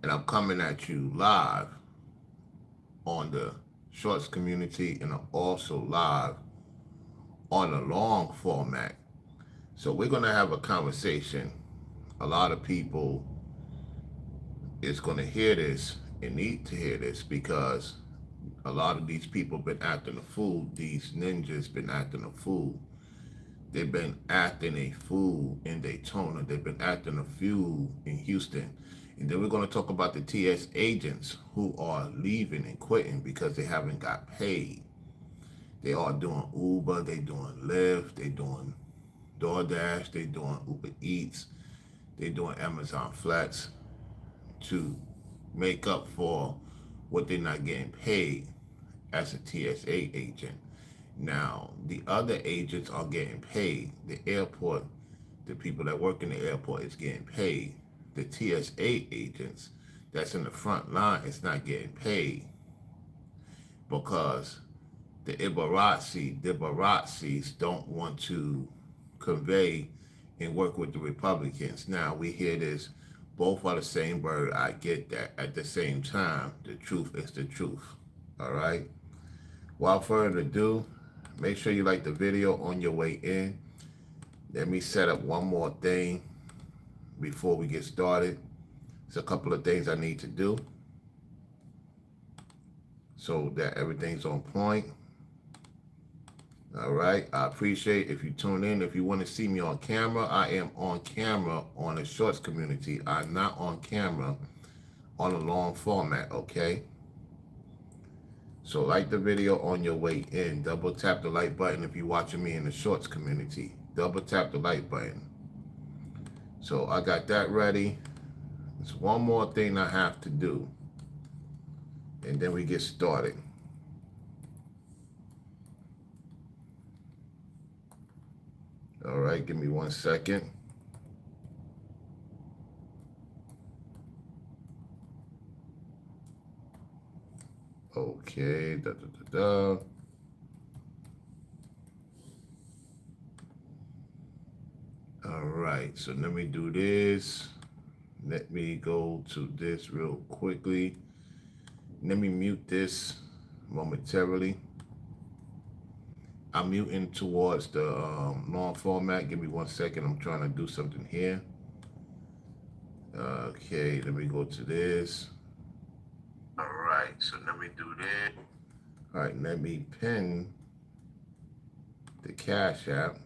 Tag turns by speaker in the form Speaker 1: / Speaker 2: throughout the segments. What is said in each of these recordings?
Speaker 1: And I'm coming at you live on the shorts community, and I'm also live on a long format. So we're going to have a conversation. A lot of people is going to hear this and need to hear this because a lot of these people been acting a fool. These ninjas been acting a fool. They've been acting a fool in Daytona. They've been acting a fool in Houston. And then we're going to talk about the TS agents who are leaving and quitting because they haven't got paid. They are doing Uber, they doing Lyft, they doing DoorDash, they doing Uber Eats, they doing Amazon Flex to make up for what they're not getting paid as a TSA agent. Now, the other agents are getting paid. The airport, the people that work in the airport is getting paid. The TSA agents that's in the front line is not getting paid because the Ibarazzis don't want to convey and work with the Republicans. Now, we hear this, both are the same bird. I get that. At the same time, the truth is the truth. All right? Without further ado, make sure you like the video on your way in. Let me set up one more thing before we get started. There's a couple of things I need to do so that everything's on point. All right. I appreciate if you tune in. If you want to see me on camera, I am on camera on the shorts community. I'm not on camera on a long format, okay? So like the video on your way in. Double tap the like button if you're watching me in the shorts community. Double tap the like button. So I got that ready. There's one more thing I have to do. And then we get started. All right, give me 1 second. Okay, da da da da. All right, so let me do this. Let me go to this real quickly. Let me mute this momentarily. I'm muting towards the long format. Give me 1 second. I'm trying to do something here. Okay, let me go to this. All right, so let me do that. All right, let me pin the Cash App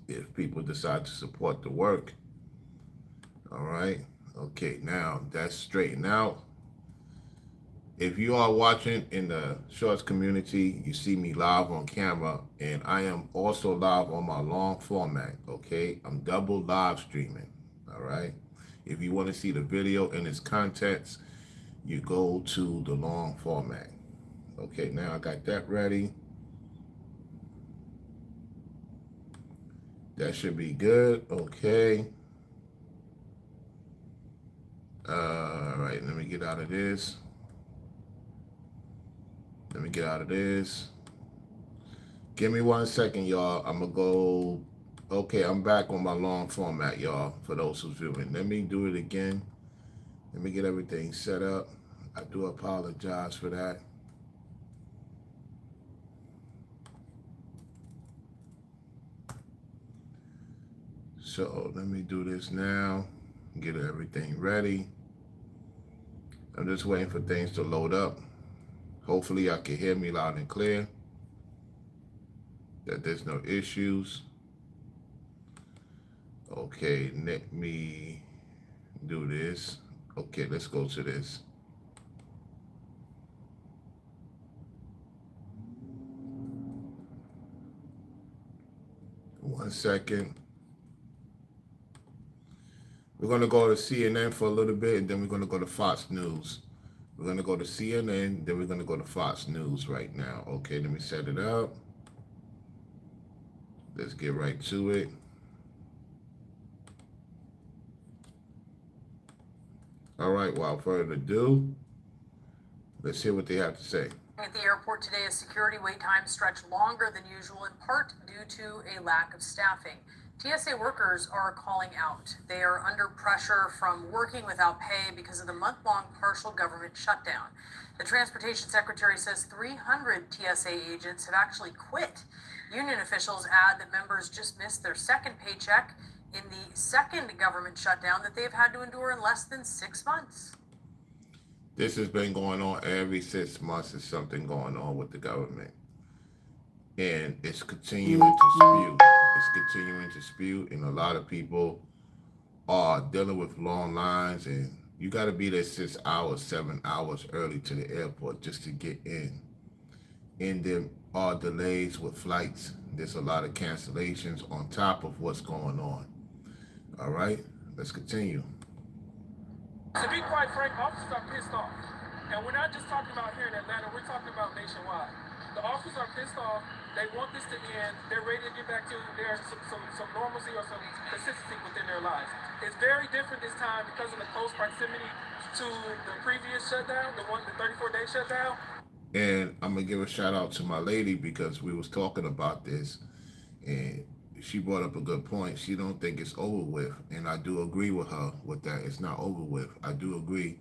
Speaker 1: if people decide to support the work. All right, okay, now that's straightened out. If you are watching in the shorts community, you see me live on camera, and I am also live on my long format, okay? I'm double live streaming, all right? If you want to see the video and its contents, you go to the long format. Okay, now I got that ready. That should be good, okay. All right, let me get out of this. Let me get out of this. Give me 1 second, y'all. I'm going to go. Okay, I'm back on my long format, y'all, for those who's viewing. Let me do it again. Let me get everything set up. I do apologize for that. So let me do this now. Get everything ready. I'm just waiting for things to load up. Hopefully y'all can hear me loud and clear. That there's no issues. Okay, let me do this. Okay, let's go to this. One second. We're going to go to CNN for a little bit, and then we're going to go to Fox News. We're going to go to CNN, then we're going to go to Fox News right now. Okay, let me set it up. Let's get right to it. All right, without further ado, let's hear what they have to say.
Speaker 2: At the airport today, as security wait times stretch longer than usual, in part due to a lack of staffing. TSA workers are calling out. They are under pressure from working without pay because of the month-long partial government shutdown. The Transportation Secretary says 300 TSA agents have actually quit. Union officials add that members just missed their second paycheck in the second government shutdown that they've had to endure in less than 6 months.
Speaker 1: This has been going on every 6 months. There's something going on with the government. And it's continuing to spew. It's continuing to spew, and a lot of people are dealing with long lines, and you got to be there 6 hours, 7 hours early to the airport just to get in. And there are delays with flights. There's a lot of cancellations on top of what's going on. All right, let's continue.
Speaker 3: To be quite frank, officers are pissed off. And we're not just talking about here in Atlanta, we're talking about nationwide. The officers are pissed off. They want this to end. They're ready to get back to some normalcy or some consistency within their lives. It's very different this time because of the close proximity to the previous shutdown, the 34-day shutdown.
Speaker 1: And I'm gonna give a shout out to my lady because we was talking about this, and she brought up a good point. She don't think it's over with, and I do agree with her with that. It's not over with. I do agree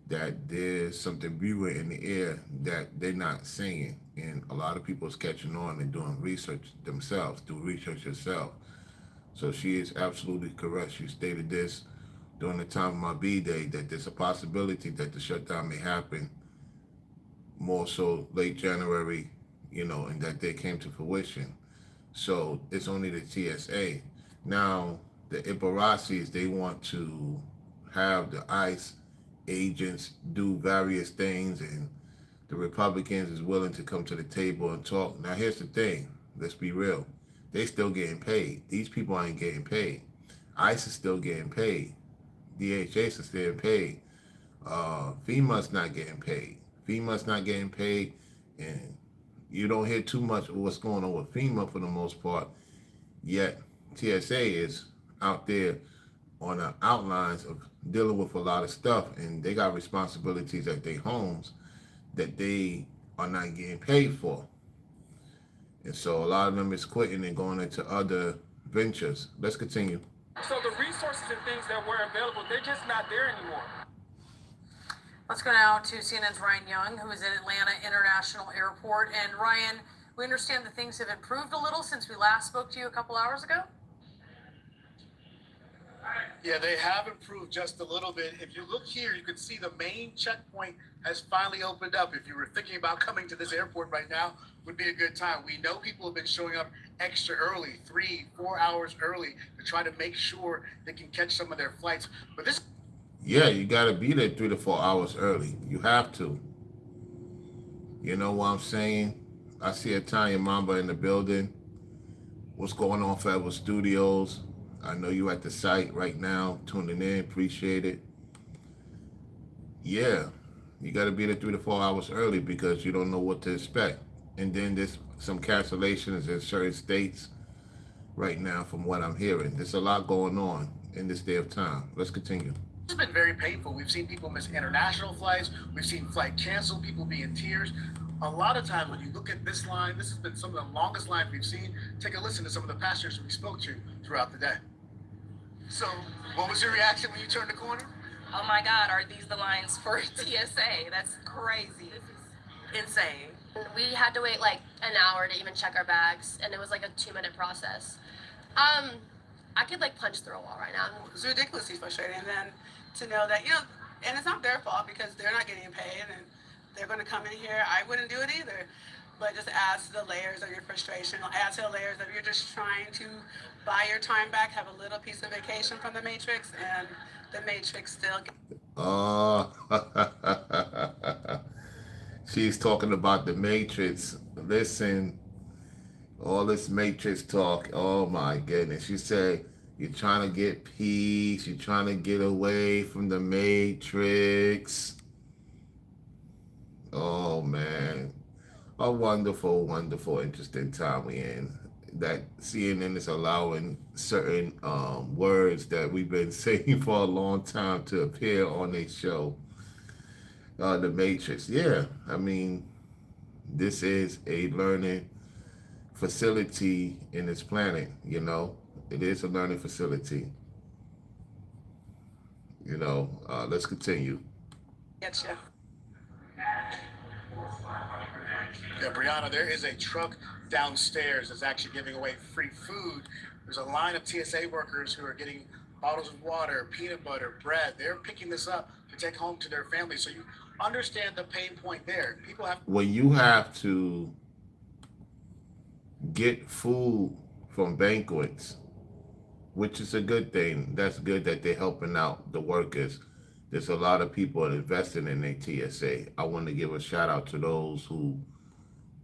Speaker 1: that there's something brewing in the air that they're not saying, and a lot of people is catching on and doing research themselves, do research yourself. So she is absolutely correct. She stated this during the time of my B day that there's a possibility that the shutdown may happen more so late January, and that they came to fruition. So it's only the TSA. Now, the Ibarracis, they want to have the ICE agents do various things, and the Republicans is willing to come to the table and talk. Now, here's the thing. Let's be real. They still getting paid. These people ain't getting paid. ICE is still getting paid. DHS is still getting paid. FEMA's not getting paid. FEMA's not getting paid, and you don't hear too much of what's going on with FEMA for the most part. Yet TSA is out there on the outlines of dealing with a lot of stuff, and they got responsibilities at their homes that they are not getting paid for. And so a lot of them is quitting and going into other ventures. Let's continue.
Speaker 3: So the resources and things that were available, they're just not there anymore.
Speaker 2: Let's go now to CNN's Ryan Young, who is at Atlanta International Airport. And Ryan, we understand that things have improved a little since we last spoke to you a couple hours ago.
Speaker 4: Yeah, they have improved just a little bit. If you look here, you can see the main checkpoint has finally opened up. If you were thinking about coming to this airport right now, would be a good time. We know people have been showing up extra early, 3-4 hours early, to try to make sure they can catch some of their flights. But this
Speaker 1: Yeah, you got to be there 3 to 4 hours early. You have to. You know what I'm saying? I see Italian Mamba in the building. What's going on, Forever Studios? I know you at the site right now, tuning in. Appreciate it. Yeah, you got to be there 3 to 4 hours early because you don't know what to expect. And then there's some cancellations in certain states right now, from what I'm hearing. There's a lot going on in this day of time. Let's continue.
Speaker 4: has been very painful. We've seen people miss international flights. We've seen flight canceled, people be in tears. A lot of times when you look at this line, this has been some of the longest lines we've seen. Take a listen to some of the passengers we spoke to throughout the day. So, what was your reaction when you turned the corner?
Speaker 5: Oh my God, are these the lines for TSA? That's crazy. Insane.
Speaker 6: We had to wait like an hour to even check our bags, and it was like a 2-minute process. I could like punch through a wall right now.
Speaker 7: It's ridiculously frustrating. And then to know that, and it's not their fault because they're not getting paid and they're going to come in here. I wouldn't do it either. But just adds to the layers of your frustration, adds to the layers of you're just trying to buy your time back, have a little piece of vacation from the Matrix, and the Matrix still.
Speaker 1: Oh, she's talking about the Matrix. Listen, all this Matrix talk. Oh my goodness. She said, you're trying to get peace. You're trying to get away from the Matrix. Oh man. A wonderful, wonderful, interesting time we in. That CNN is allowing certain words that we've been saying for a long time to appear on their show. The Matrix. Yeah, I mean, this is a learning facility in this planet, It is a learning facility. Let's continue.
Speaker 7: Get you.
Speaker 4: Yeah, Brianna, there is a truck downstairs that's actually giving away free food. There's a line of TSA workers who are getting bottles of water, peanut butter, bread. They're picking this up to take home to their families. So you understand the pain point there. People have
Speaker 1: When you have to get food from banquets, which is a good thing. That's good that they're helping out the workers. There's a lot of people investing in their TSA. I want to give a shout out to those who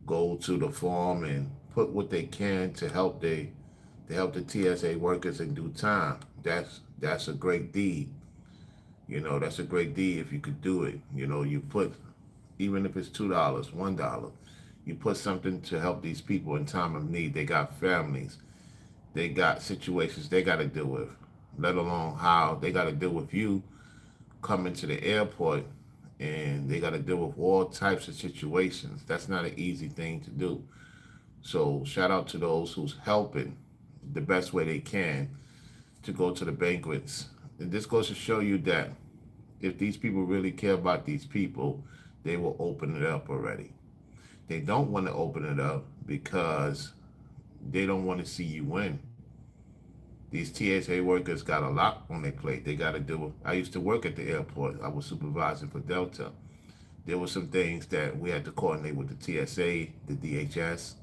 Speaker 1: go to the farm and put what they can to help the TSA workers in due time. That's a great deed. That's a great deed if you could do it. You put, even if it's $2, $1, you put something to help these people in time of need. They got families. They got situations they got to deal with, let alone how they got to deal with you coming to the airport, and they got to deal with all types of situations. That's not an easy thing to do. So shout out to those who's helping the best way they can to go to the banquets. And this goes to show you that if these people really care about these people, they will open it up already. They don't want to open it up because they don't want to see you win. These TSA workers got a lot on their plate. They got to do. I used to work at the airport. I was supervising for Delta. There were some things that we had to coordinate with the TSA, the DHS,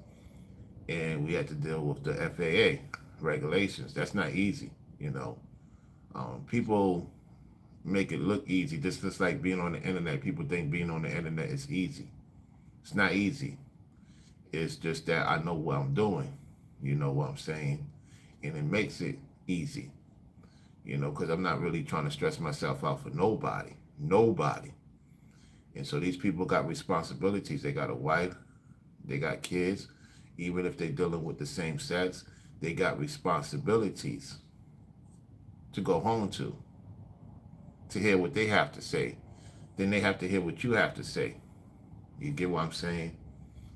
Speaker 1: and we had to deal with the FAA regulations. That's not easy, People make it look easy. Just like being on the internet. People think being on the internet is easy. It's not easy. It's just that I know what I'm doing. You know what I'm saying? And it makes it easy, because I'm not really trying to stress myself out for nobody. And so these people got responsibilities. They got a wife, they got kids. Even if they're dealing with the same sex, they got responsibilities to go home to hear what they have to say. Then they have to hear what you have to say. You get what I'm saying?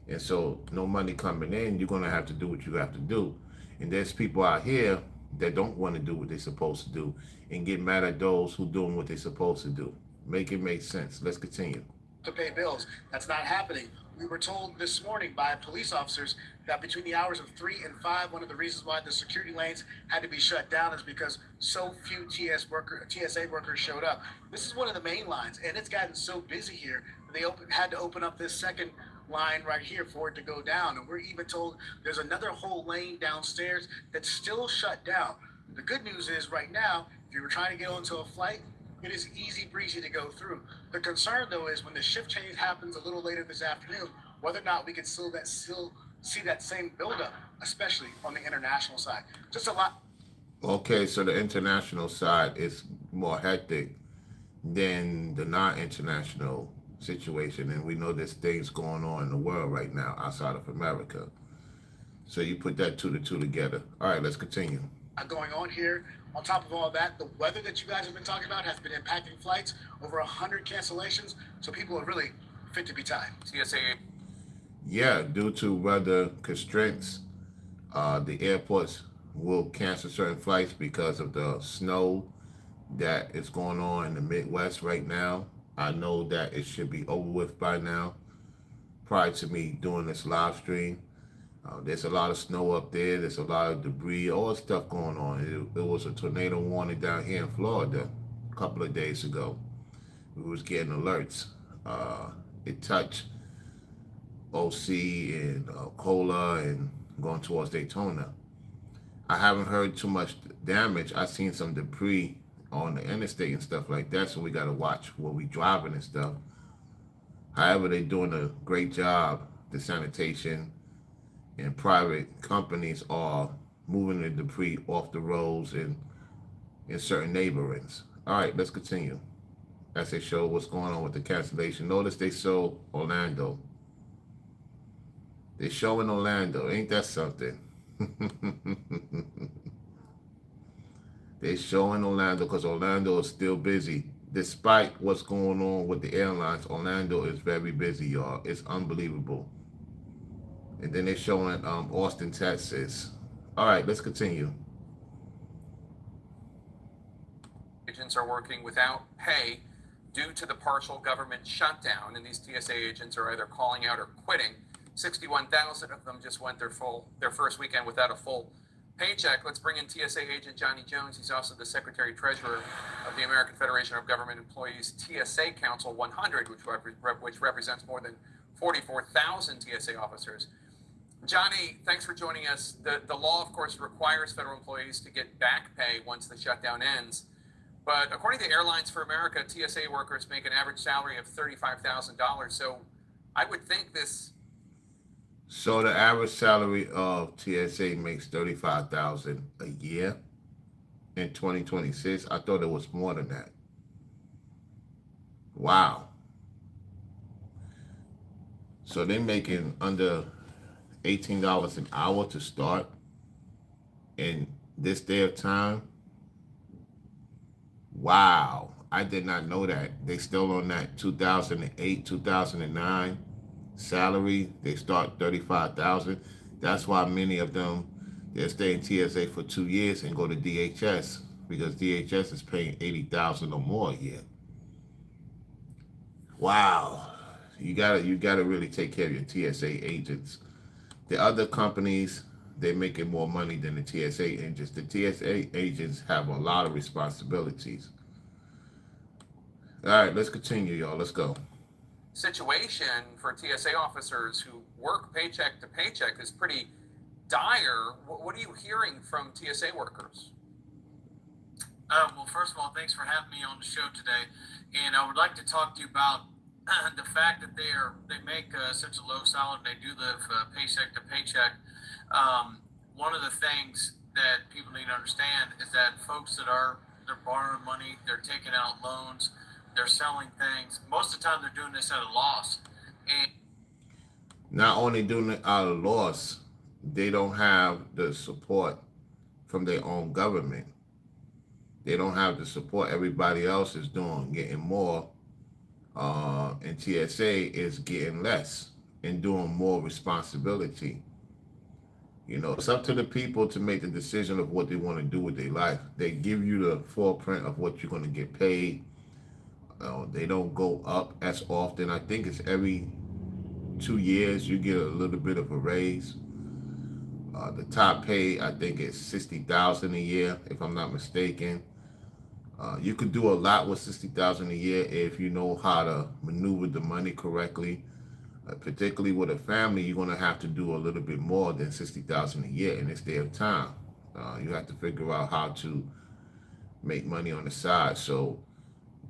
Speaker 1: And so no money coming in, you're going to have to do what you have to do. And there's people out here that don't want to do what they're supposed to do and get mad at those who doing what they're supposed to do. Make it make sense. Let's continue.
Speaker 4: to pay bills. That's not happening. We were told this morning by police officers that between the hours of 3 and 5, one of the reasons why the security lanes had to be shut down is because so few TSA workers showed up. This is one of the main lines, and it's gotten so busy here that they had to open up this second line right here for it to go down. And we're even told there's another whole lane downstairs that's still shut down. The good news is right now, if you were trying to get onto a flight, it is easy breezy to go through. The concern though is when the shift change happens a little later this afternoon, whether or not we can still see that same buildup, especially on the international side. Just a lot.
Speaker 1: Okay, so the international side is more hectic than the non-international situation, and we know there's things going on in the world right now outside of America. So you put that two to two together. All right, let's continue.
Speaker 4: Going on here. On top of all that, the weather that you guys have been talking about has been impacting flights. Over 100 cancellations, so people are really fit to be tied. TSA.
Speaker 1: Yeah, due to weather constraints, the airports will cancel certain flights because of the snow that is going on in the Midwest right now. I know that it should be over with by now, prior to me doing this live stream. There's a lot of snow up there. There's a lot of debris, all stuff going on. It was a tornado warning down here in Florida a couple of days ago. We was getting alerts. It touched OC and Cola and going towards Daytona. I haven't heard too much damage. I've seen some debris on the interstate and stuff like that, so we got to watch where we driving and stuff. However, they're doing a great job. The sanitation and private companies are moving the debris off the roads and in certain neighborhoods. All right, let's continue. As they show what's going on with the cancellation. Notice they show Orlando. They showing Orlando. Ain't that something? They showing Orlando because Orlando is still busy. Despite what's going on with the airlines, Orlando is very busy, y'all. It's unbelievable. And then they're showing Austin, Texas. All right, let's continue.
Speaker 8: agents are working without pay due to the partial government shutdown, and these TSA agents are either calling out or quitting. 61,000 of them just went their first weekend without a full paycheck. Let's bring in TSA agent Johnny Jones. He's also the Secretary Treasurer of the American Federation of Government Employees TSA Council 100, which represents more than 44,000 TSA officers. Johnny, thanks for joining us. The law, of course, requires federal employees to get back pay once the shutdown ends. But according to Airlines for America, TSA workers make an average salary of $35,000. So I would think this.
Speaker 1: So the average salary of TSA makes $35,000 a year in 2026. I thought it was more than that. Wow. So they're making under $18 an hour to start in this day of time. Wow. I did not know that. They still on that 2008, 2009 salary. They start $35,000. That's why many of them, they stay in TSA for 2 years and go to DHS, because DHS is paying $80,000 or more a year. Wow. You gotta really take care of your TSA agents. The other companies, they're making more money than the TSA agents. The TSA agents have a lot of responsibilities. All right, let's continue, y'all. Let's go.
Speaker 8: Situation for TSA officers who work paycheck to paycheck is pretty dire. What are you hearing from TSA workers?
Speaker 9: Well, first of all, thanks for having me on the show today. And I would like to talk to you about the fact that they make such a low salary. They do live paycheck to paycheck. One of the things that people need to understand is that folks they're borrowing money, they're taking out loans, they're selling things. Most of the time, they're doing this at a loss. And
Speaker 1: not only doing it out of loss, they don't have the support from their own government. They don't have the support everybody else is doing, getting more. And TSA is getting less and doing more responsibility. You know, it's up to the people to make the decision of what they want to do with their life. They give you the footprint of what you're going to get paid. They don't go up as often. I think it's every 2 years you get a little bit of a raise. The top pay, I think, is $60,000 a year, if I'm not mistaken. You could do a lot with $60,000 a year if you know how to maneuver the money correctly. Particularly with a family, you're going to have to do a little bit more than $60,000 a year in this day of time. You have to figure out how to make money on the side. So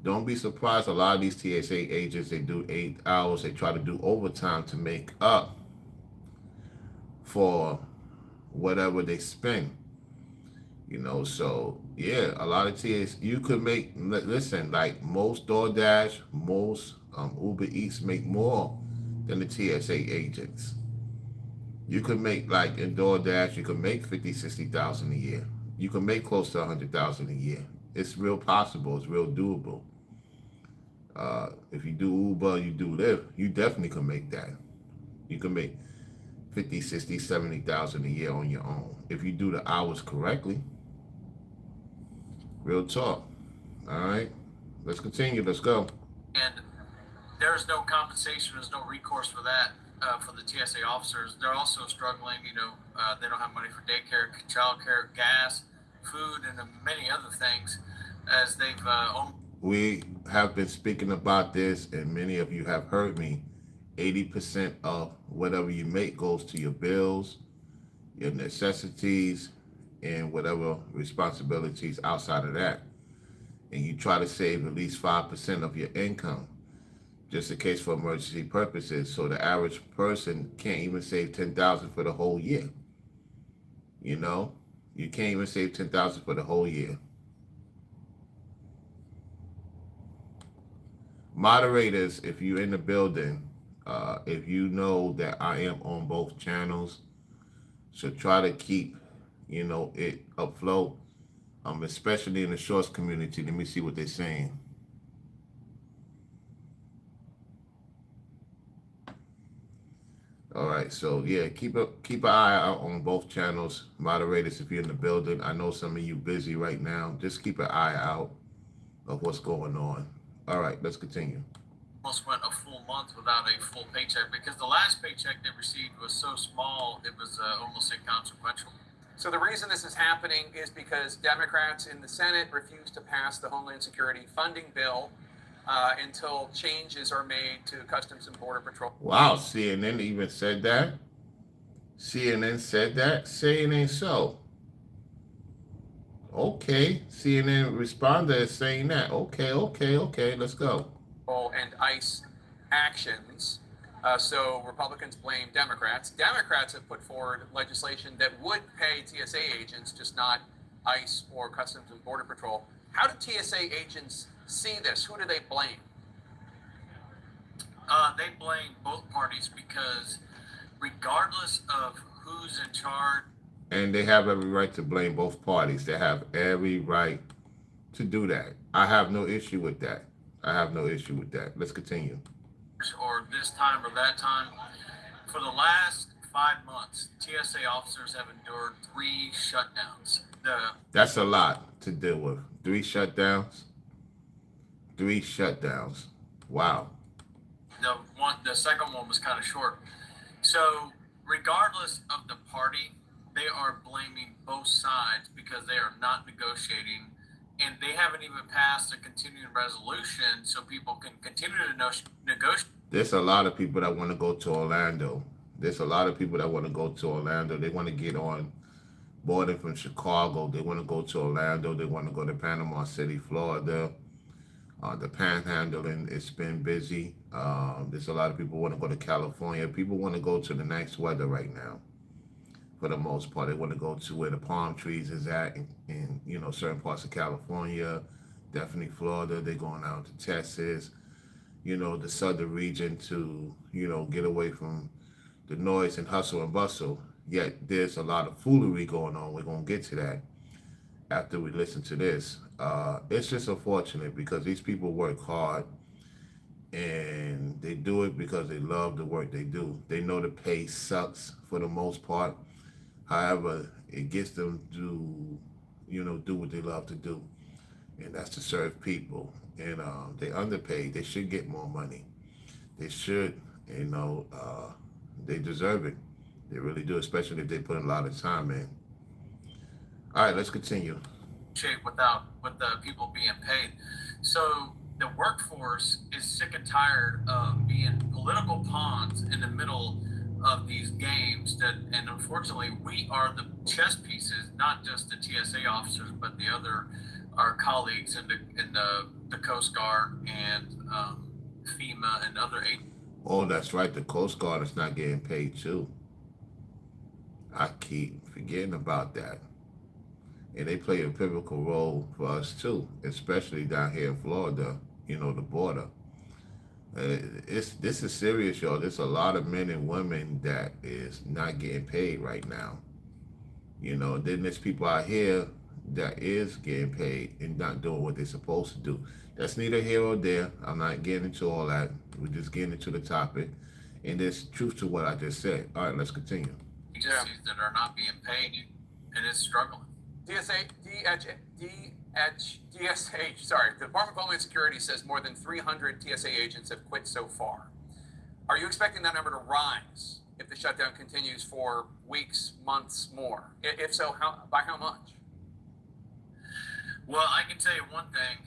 Speaker 1: don't be surprised. A lot of these TSA agents, they do 8 hours. They try to do overtime to make up for whatever they spend. You know, so yeah, a lot of TSA, you could make, listen, like most DoorDash, most Uber Eats make more than the TSA agents. You could make, like in DoorDash, you could make 50, 60,000 a year. You can make close to 100,000 a year. It's real possible. It's real doable. If you do Uber, you do Lyft, you definitely can make that. You can make 50, 60, 70,000 a year on your own if you do the hours correctly. Real talk. All right, let's continue. Let's go.
Speaker 9: And there's no compensation. There's no recourse for that for the TSA officers. They're also struggling. You know, they don't have money for daycare, childcare, gas, food, and many other things, as they've.
Speaker 1: We have been speaking about this, and many of you have heard me. 80% of whatever you make goes to your bills, your necessities, and whatever responsibilities outside of that. And you try to save at least 5% of your income, just in case for emergency purposes. So the average person can't even save $10,000 for the whole year. You know, you can't even save $10,000 for the whole year. Moderators, if you're in the building, if you know that I am on both channels, so try to keep, you know, it afloat, especially in the shorts community. Let me see what they're saying. All right, so yeah, keep an eye out on both channels. Moderators, if you're in the building, I know some of you busy right now. Just keep an eye out. of what's going on. All right, let's continue.
Speaker 9: Almost went a full month without a full paycheck because the last paycheck they received was so small it was almost inconsequential.
Speaker 8: So the reason this is happening is because Democrats in the Senate refuse to pass the Homeland Security funding bill until changes are made to Customs and Border Patrol.
Speaker 1: Wow, CNN even said that. CNN said that. Saying ain't so. Okay, CNN responder is saying that. Okay, let's go.
Speaker 8: And ICE actions. So Republicans blame Democrats. Democrats have put forward legislation that would pay TSA agents, just not ICE or Customs and Border Patrol. How do TSA agents see this? Who do they blame?
Speaker 9: They blame both parties because regardless of who's in charge,
Speaker 1: and they have every right to blame both parties. They have every right to do that. I have no issue with that. Let's continue.
Speaker 9: or this time or that time, for the last 5 months, TSA officers have endured 3 shutdowns.
Speaker 1: That's a lot to deal with. 3 shutdowns. Wow.
Speaker 9: The second one was kind of short. So regardless of the party, they are blaming both sides because they are not negotiating, and they haven't even passed a continuing resolution so people can continue to negotiate.
Speaker 1: There's a lot of people that want to go to Orlando. They want to get on boarding from Chicago. They want to go to Orlando. They want to go to Panama City, Florida. The panhandling, it's been busy. There's a lot of people want to go to California. People want to go to the nice weather right now. For the most part, they want to go to where the palm trees is at in certain parts of California, definitely Florida. They're going out to Texas, the southern region to, get away from the noise and hustle and bustle. Yet there's a lot of foolery going on. We're going to get to that after we listen to this. It's just unfortunate because these people work hard and they do it because they love the work they do. They know the pay sucks for the most part. However, it gets them to, do what they love to do, and that's to serve people. And they underpaid. They should get more money. They should, they deserve it. They really do, especially if they put a lot of time in. All right, let's continue.
Speaker 9: With the people being paid. So the workforce is sick and tired of being political pawns in the middle of these games and unfortunately we are the chess pieces, not just the TSA officers, but our colleagues in the Coast Guard and FEMA and other agencies.
Speaker 1: Oh, that's right. The Coast Guard is not getting paid too. I keep forgetting about that. And they play a pivotal role for us too, especially down here in Florida, the border. This is serious, y'all. There's a lot of men and women that is not getting paid right now. Then there's people out here that is getting paid and not doing what they're supposed to do. That's neither here or there. I'm not getting into all that. We're just getting into the topic. And there's truth to what I just said. All right, let's continue.
Speaker 9: Agencies that are not being paid, and it's struggling.
Speaker 8: DSH, the Department of Homeland Security says more than 300 TSA agents have quit so far. Are you expecting that number to rise if the shutdown continues for weeks, months more? If so, by how much?
Speaker 9: Well, I can tell you one thing.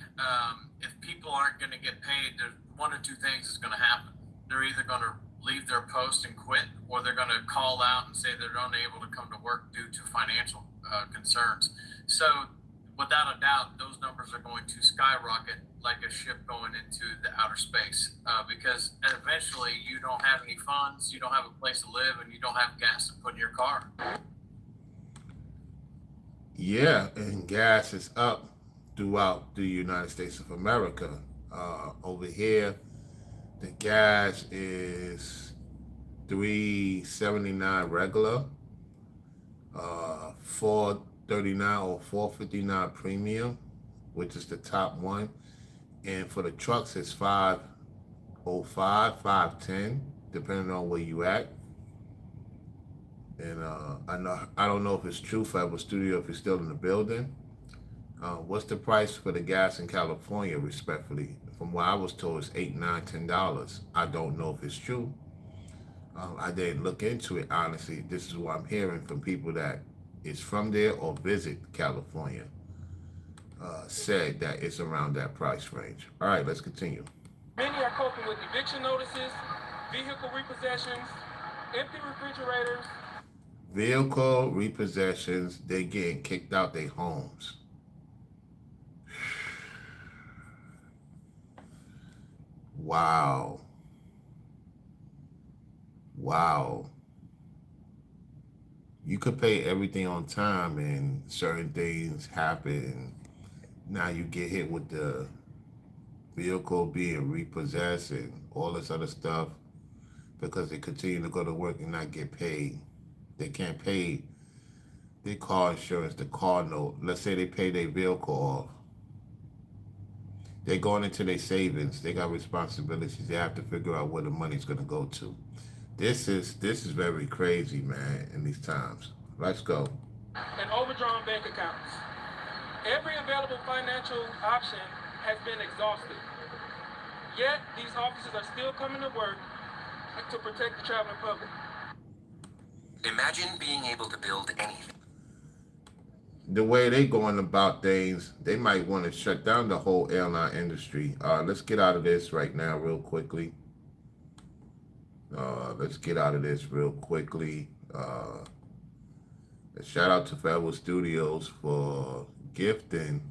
Speaker 9: If people aren't going to get paid, there's one of two things is going to happen. They're either going to leave their post and quit, or they're going to call out and say they're unable to come to work due to financial concerns. So without a doubt, those numbers are going to skyrocket like a ship going into the outer space because eventually you don't have any funds, you don't have a place to live, and you don't have gas to put in your car.
Speaker 1: Yeah, and gas is up throughout the United States of America. Over here, the gas is $3.79 regular, $4.39 or $4.59 premium, which is the top one, and for the trucks it's $5.05, $5.10, depending on where you at. And I don't know if it's true, Federal Studio, if you're still in the building. What's the price for the gas in California, respectfully? From what I was told, it's $8, $9, $10. I don't know if it's true. I didn't look into it, honestly. This is what I'm hearing from people that is from there or visit California. Said that it's around that price range. All right, let's continue.
Speaker 3: Many are coping with eviction notices, vehicle repossessions, empty refrigerators.
Speaker 1: Vehicle repossessions, they getting kicked out their homes. Wow. Wow. You could pay everything on time and certain things happen. Now you get hit with the vehicle being repossessed and all this other stuff because they continue to go to work and not get paid. They can't pay their car insurance, the car note. Let's say they pay their vehicle off. They're going into their savings. They got responsibilities. They have to figure out where the money's going to go to. This is very crazy, man, in these times. Let's go.
Speaker 3: And overdrawn bank accounts. Every available financial option has been exhausted. Yet, these officers are still coming to work to protect the traveling public.
Speaker 10: Imagine being able to build anything.
Speaker 1: The way they going about things, they might want to shut down the whole airline industry. Let's get out of this right now real quickly. Shout out to Federal Studios for gifting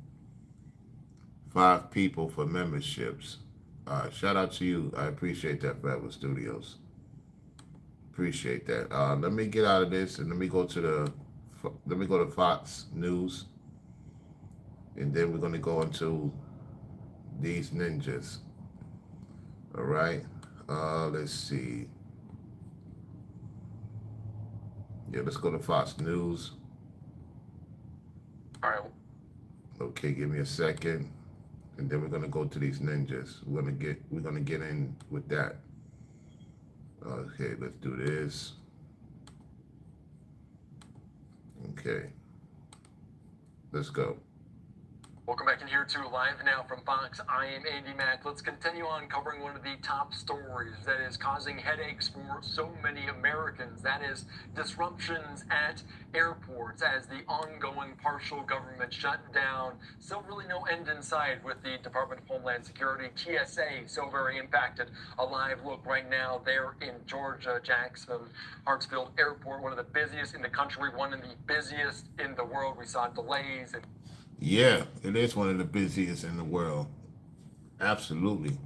Speaker 1: 5 people for memberships. Shout out to you. I appreciate that, Federal Studios. Appreciate that. Let me get out of this and let me go to Fox News, and then we're going to go into these ninjas. All right. Let's see. Yeah, let's go to Fox News.
Speaker 10: All right.
Speaker 1: Okay, give me a second, and then we're gonna go to these ninjas. We're gonna get in with that. Okay, let's do this. Okay, let's go.
Speaker 10: Welcome back in here to Live Now from Fox. I am Andy Mack. Let's continue on covering one of the top stories that is causing headaches for so many Americans. That is disruptions at airports as the ongoing partial government shutdown. Still really no end in sight with the Department of Homeland Security, TSA, so very impacted. A live look right now there in Georgia, Jackson, Hartsfield Airport, one of the busiest in the country, one of the busiest in the world. We saw delays and
Speaker 1: Yeah, it is one of the busiest in the world. Absolutely.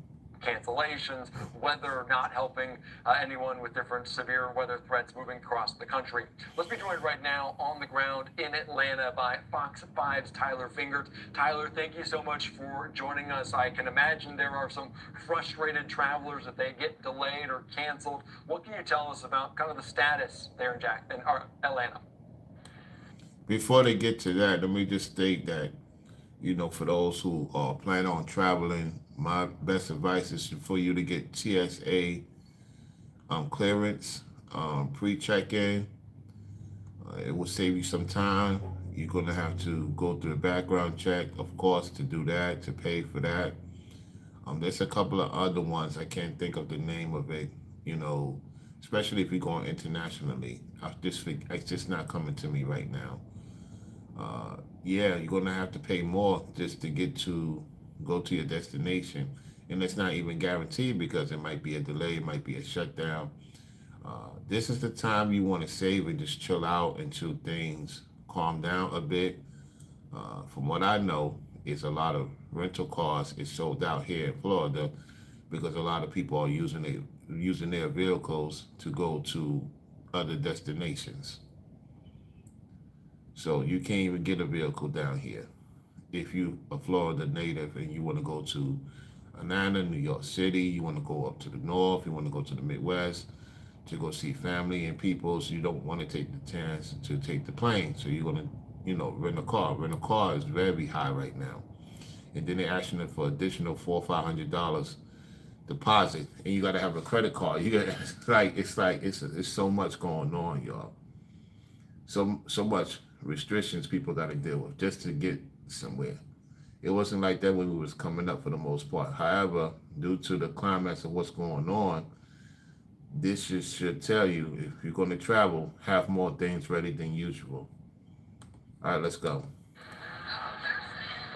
Speaker 10: cancellations, weather not helping anyone with different severe weather threats moving across the country. Let's be joined right now on the ground in Atlanta by Fox 5's Tyler Fingert. Tyler, thank you so much for joining us. I can imagine there are some frustrated travelers if they get delayed or canceled. What can you tell us about kind of the status there in Atlanta?
Speaker 1: Before they get to that, let me just state that, for those who plan on traveling, my best advice is for you to get TSA clearance, pre-check-in. It will save you some time. You're going to have to go through the background check, of course, to do that, to pay for that. There's a couple of other ones. I can't think of the name of it, especially if you're going internationally. It's just not coming to me right now. You're going to have to pay more just to go to your destination. And it's not even guaranteed because it might be a delay, it might be a shutdown. This is the time you want to save and just chill out until things calm down a bit. From what I know, it's a lot of rental cars is sold out here in Florida because a lot of people are using their vehicles to go to other destinations. So you can't even get a vehicle down here. If you a Florida native and you want to go to Atlanta, New York City, you want to go up to the north, you want to go to the Midwest to go see family and people, so you don't want to take the chance to take the plane. So you're going to, rent a car. Rent a car is very high right now. And then they're asking for additional $400 or $500 deposit, and you got to have a credit card. It's so much going on, y'all. So much restrictions people got to deal with just to get somewhere. It wasn't like that when we was coming up for the most part. However, due to the climax of what's going on, this should tell you if you're going to travel, have more things ready than usual. All right, let's go.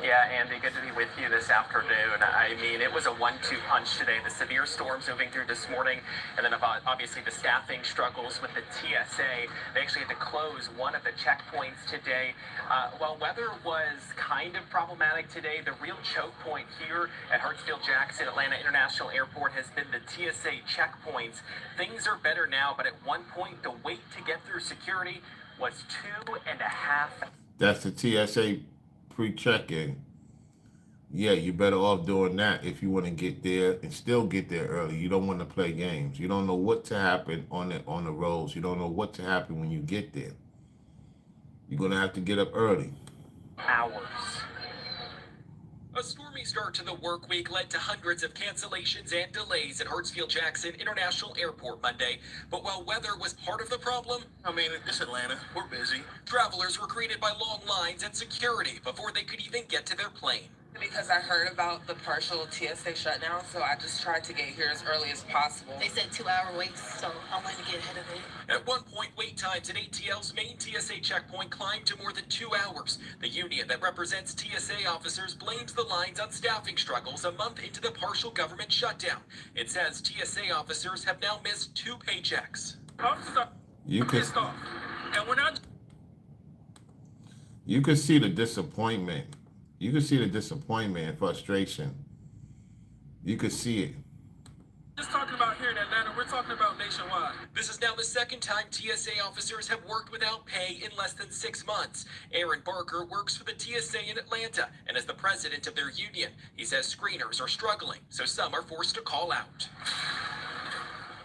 Speaker 11: Yeah, Andy, good to be with you this afternoon. I mean, it was a 1-2 punch today. The severe storms moving through this morning, and then obviously the staffing struggles with the TSA. They actually had to close one of the checkpoints today. While weather was kind of problematic today, the real choke point here at Hartsfield-Jackson Atlanta International Airport has been the TSA checkpoints. Things are better now, but at one point, the wait to get through security was 2.5.
Speaker 1: That's the TSA pre-check-in. Yeah, you're better off doing that if you want to get there and still get there early. You don't want to play games. You don't know what to happen on the roads. You don't know what to happen when you get there. You're gonna have to get up early.
Speaker 11: Hours.
Speaker 12: A stormy start to the work week led to hundreds of cancellations and delays at Hartsfield-Jackson International Airport Monday. But while weather was part of the problem,
Speaker 4: I mean, it's Atlanta. We're busy.
Speaker 12: travelers were greeted by long lines and security before they could even get to their plane.
Speaker 5: Because I heard about the partial TSA shutdown, so I just tried to get here as early as possible.
Speaker 7: They said 2-hour waits, so I wanted to get ahead of it.
Speaker 12: At one point, wait times at ATL's main TSA checkpoint climbed to more than 2 hours. The union that represents TSA officers blames the lines on staffing struggles a month into the partial government shutdown. It says TSA officers have now missed 2 paychecks.
Speaker 3: Officers are
Speaker 1: You could
Speaker 3: pissed off. And when I
Speaker 1: you could see the disappointment. You could see the disappointment and frustration. You could see it.
Speaker 3: just talking about here in Atlanta, we're talking about nationwide.
Speaker 12: This is now the second time TSA officers have worked without pay in less than 6 months. Aaron Barker works for the TSA in Atlanta and is the president of their union. He says screeners are struggling, so some are forced to call out.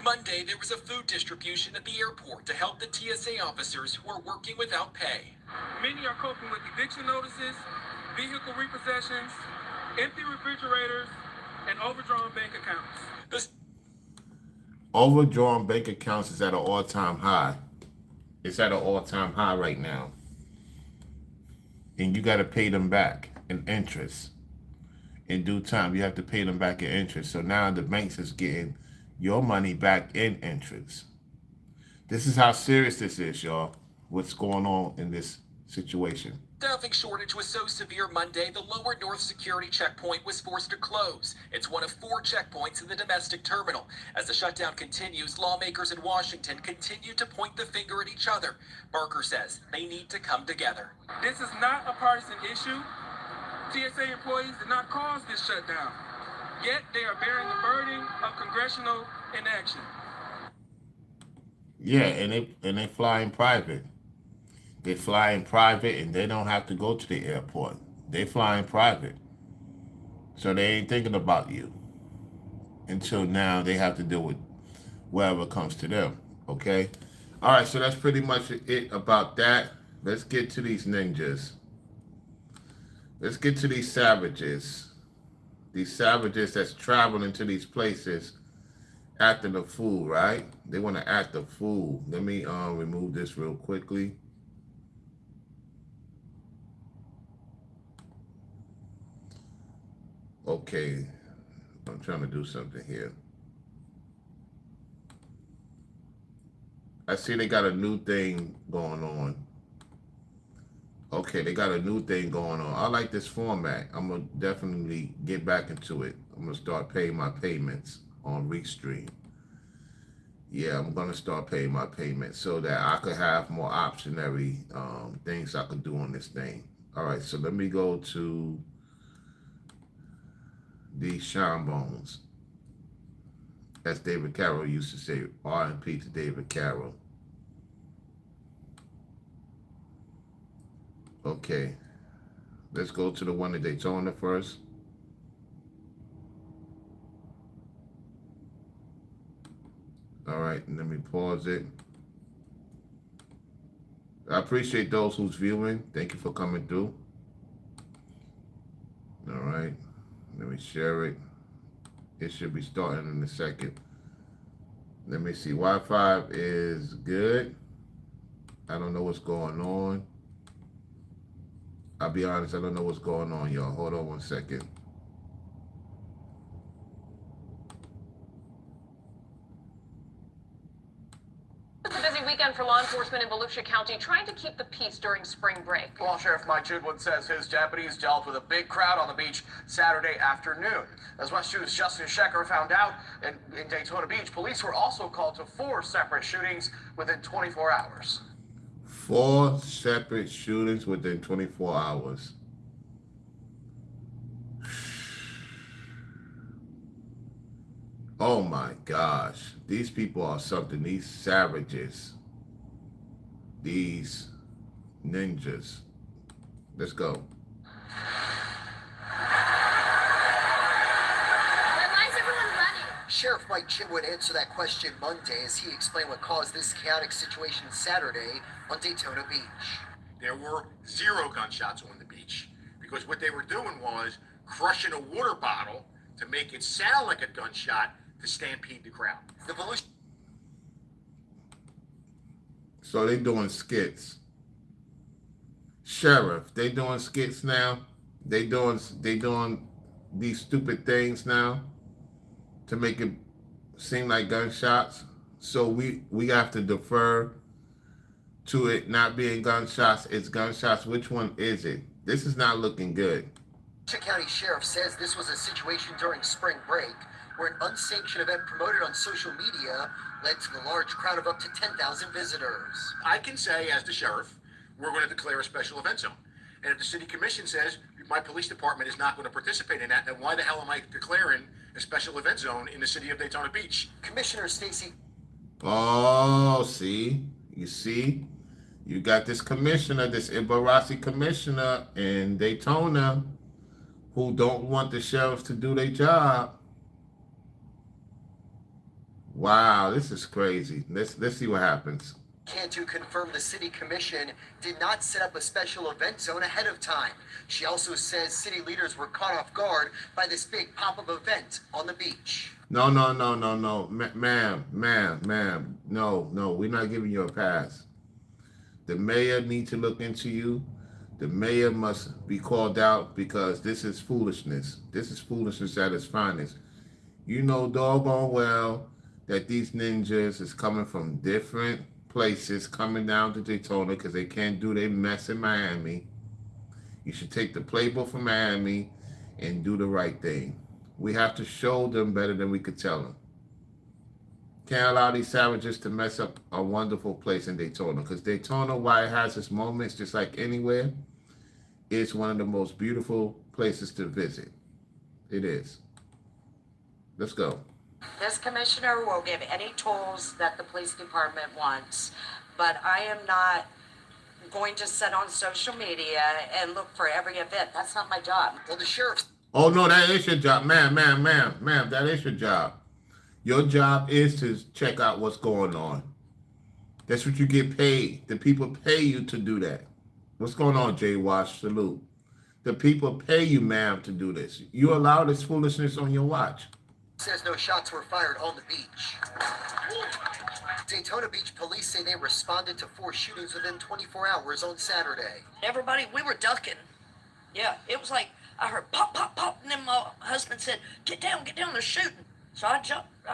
Speaker 12: Monday, there was a food distribution at the airport to help the TSA officers who are working without pay.
Speaker 3: Many are coping with eviction notices, vehicle repossessions, empty refrigerators, and overdrawn bank accounts.
Speaker 12: This
Speaker 1: Overdrawn bank accounts is at an all-time high. It's at an all-time high right now. And you got to pay them back in interest. In due time, you have to pay them back in interest. So now the banks is getting your money back in interest. This is how serious this is, y'all. What's going on in this situation.
Speaker 12: staffing shortage was so severe Monday, the Lower North Security Checkpoint was forced to close. It's one of 4 checkpoints in the domestic terminal. As the shutdown continues, lawmakers in Washington continue to point the finger at each other. Barker says they need to come together.
Speaker 3: This is not a partisan issue. TSA employees did not cause this shutdown. Yet they are bearing the burden of congressional inaction.
Speaker 1: Yeah, and they fly in private. They fly in private and they don't have to go to the airport. They fly in private. So they ain't thinking about you. Until now they have to deal with whatever comes to them. Okay? Alright, so that's pretty much it about that. Let's get to these ninjas. Let's get to these savages. These savages that's traveling to these places acting a fool, right? They want to act a fool. Let me remove this real quickly. Okay, I'm trying to do something here. I see they got a new thing going on. Okay, they got a new thing going on. I like this format. I'm going to definitely get back into it. I'm going to start paying my payments on Restream. Yeah, I'm going to start paying my payments so that I could have more optionary things I could do on this thing. All right, so let me go to the Sean Bones. As David Carroll used to say, R.I.P. to David Carroll. Okay, let's go to the one in Daytona first. All right, let me pause it. I appreciate those who's viewing. Thank you for coming through. All right, let me share it. It should be starting in a second. Let me see. Wi-Fi is good. I don't know what's going on. I'll be honest, I don't know what's going on, y'all. Hold on one second.
Speaker 13: It's a busy weekend for law enforcement in Volusia County trying to keep the peace during spring break.
Speaker 14: Well, Sheriff Mike Chudwood says his deputies dealt with a big crowd on the beach Saturday afternoon. As West 2's Justin Shecker found out, in Daytona Beach, police were also called to 4 separate shootings within 24 hours.
Speaker 1: 4 separate shootings within 24 hours. Oh my gosh. These people are something. These savages. These ninjas. Let's go.
Speaker 15: Sheriff Mike Chudwood answered that question Monday as he explained what caused this chaotic situation Saturday on Daytona Beach.
Speaker 16: There were 0 gunshots on the beach because what they were doing was crushing a water bottle to make it sound like a gunshot to stampede the crowd.
Speaker 1: So they doing skits. Sheriff, they doing skits now. They doing these stupid things now to make it seem like gunshots. So we have to defer to it not being gunshots. It's gunshots. Which one is it? This is not looking good.
Speaker 15: Volusia County Sheriff says this was a situation during spring break where an unsanctioned event promoted on social media led to the large crowd of up to 10,000 visitors.
Speaker 16: I can say, as the sheriff, we're going to declare a special event zone. And if the city commission says my police department is not going to participate in that, then why the hell am I declaring a special event zone in the city of Daytona Beach?
Speaker 15: Commissioner Stacy.
Speaker 1: Oh, see? You see? You got this commissioner, this Ibarasi commissioner in Daytona who don't want the sheriffs to do their job. Wow, this is crazy. Let's see what happens.
Speaker 15: Cantu confirmed the city commission did not set up a special event zone ahead of time. She also says city leaders were caught off guard by this big pop-up event on the beach.
Speaker 1: No. Ma'am. No, we're not giving you a pass. The mayor needs to look into you. The mayor must be called out because this is foolishness. This is foolishness at its finest. You know doggone well that these ninjas is coming from different places coming down to Daytona because they can't do their mess in Miami. You should take the playbook from Miami and do the right thing. We have to show them better than we could tell them. Can't allow these savages to mess up a wonderful place in Daytona because Daytona, while it has its moments just like anywhere, it's one of the most beautiful places to visit. It is. Let's go.
Speaker 17: This commissioner will give any tools that the police department wants, but I am not going to sit on social media and look for every event. That's not my job.
Speaker 15: Well, the sheriff.
Speaker 1: Oh, no, that is your job. Ma'am, that is your job. Your job is to check out what's going on. That's what you get paid. The people pay you to do that. What's going on, Jay Wash? Salute. The people pay you, ma'am, to do this. You allow this foolishness on your watch.
Speaker 15: Says no shots were fired on the beach. Daytona Beach police say they responded to 4 shootings within 24 hours on Saturday.
Speaker 18: Everybody, we were ducking. Yeah, it was like, I heard pop, pop, pop, and then my husband said, get down, they're shooting. So I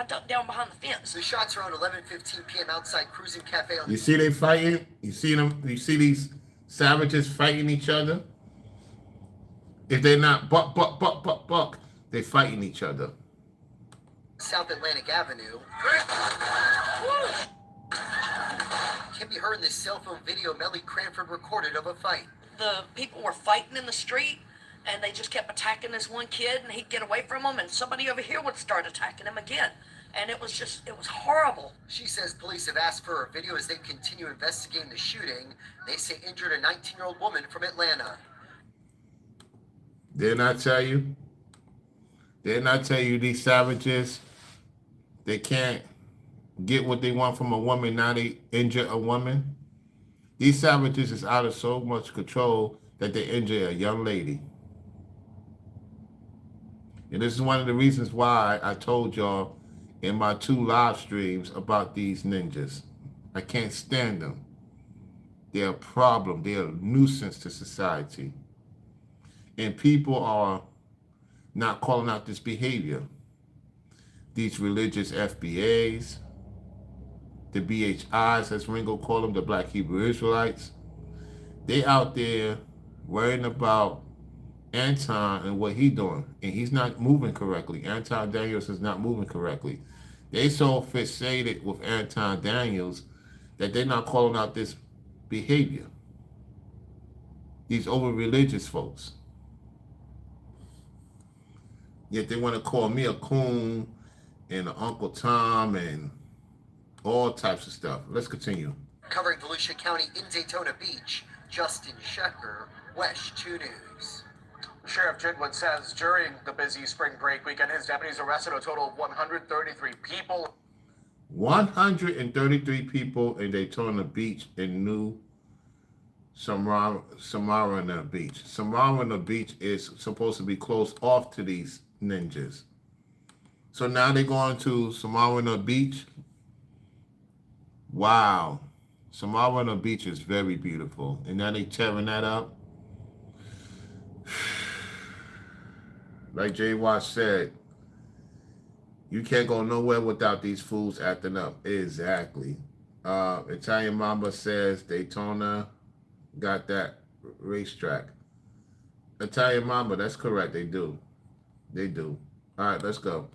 Speaker 18: ducked down behind the fence.
Speaker 15: The shots around 11:15 p.m. outside Cruising Cafe on.
Speaker 1: You see they fighting? You see them? You see these savages fighting each other? If they're not buck, they fighting each other.
Speaker 15: South Atlantic Avenue. Can be heard in this cell phone video Melly Cranford recorded of a fight.
Speaker 18: The people were fighting in the street, and they just kept attacking this one kid, and he'd get away from them, and somebody over here would start attacking him again. And it was horrible.
Speaker 15: She says police have asked for a video as they continue investigating the shooting. They say injured a 19-year-old woman from Atlanta.
Speaker 1: Didn't I tell you? Didn't I tell you these savages, they can't get what they want from a woman, now they injure a woman? These savages is out of so much control that they injure a young lady. And this is one of the reasons why I told y'all in my 2 live streams about these ninjas. I can't stand them. They're a problem. They're a nuisance to society. And people are not calling out this behavior. These religious FBAs, the BHIs, as Ringo called them, the Black Hebrew Israelites, they out there worrying about Anton and what he doing. And he's not moving correctly. Anton Daniels is not moving correctly. They so fixated with Anton Daniels that they're not calling out this behavior. These over-religious folks. Yet they want to call me a coon and an Uncle Tom and all types of stuff. Let's continue.
Speaker 15: Covering Volusia County in Daytona Beach, Justin Shecker, West 2 News.
Speaker 14: Sheriff Jitwood says during the busy spring break weekend, his deputies arrested a total of 133 people.
Speaker 1: 133 people in Daytona Beach in New Smyrna Beach. Smyrna Beach is supposed to be closed off to these ninjas. So now they're going to Smyrna Beach. Wow. Smyrna Beach is very beautiful. And now they tearing that up. Like Jay Watt said, you can't go nowhere without these fools acting up. Exactly. Italian Mamba says Daytona got that racetrack. Italian Mamba, that's correct. They do. They do. All right, let's go.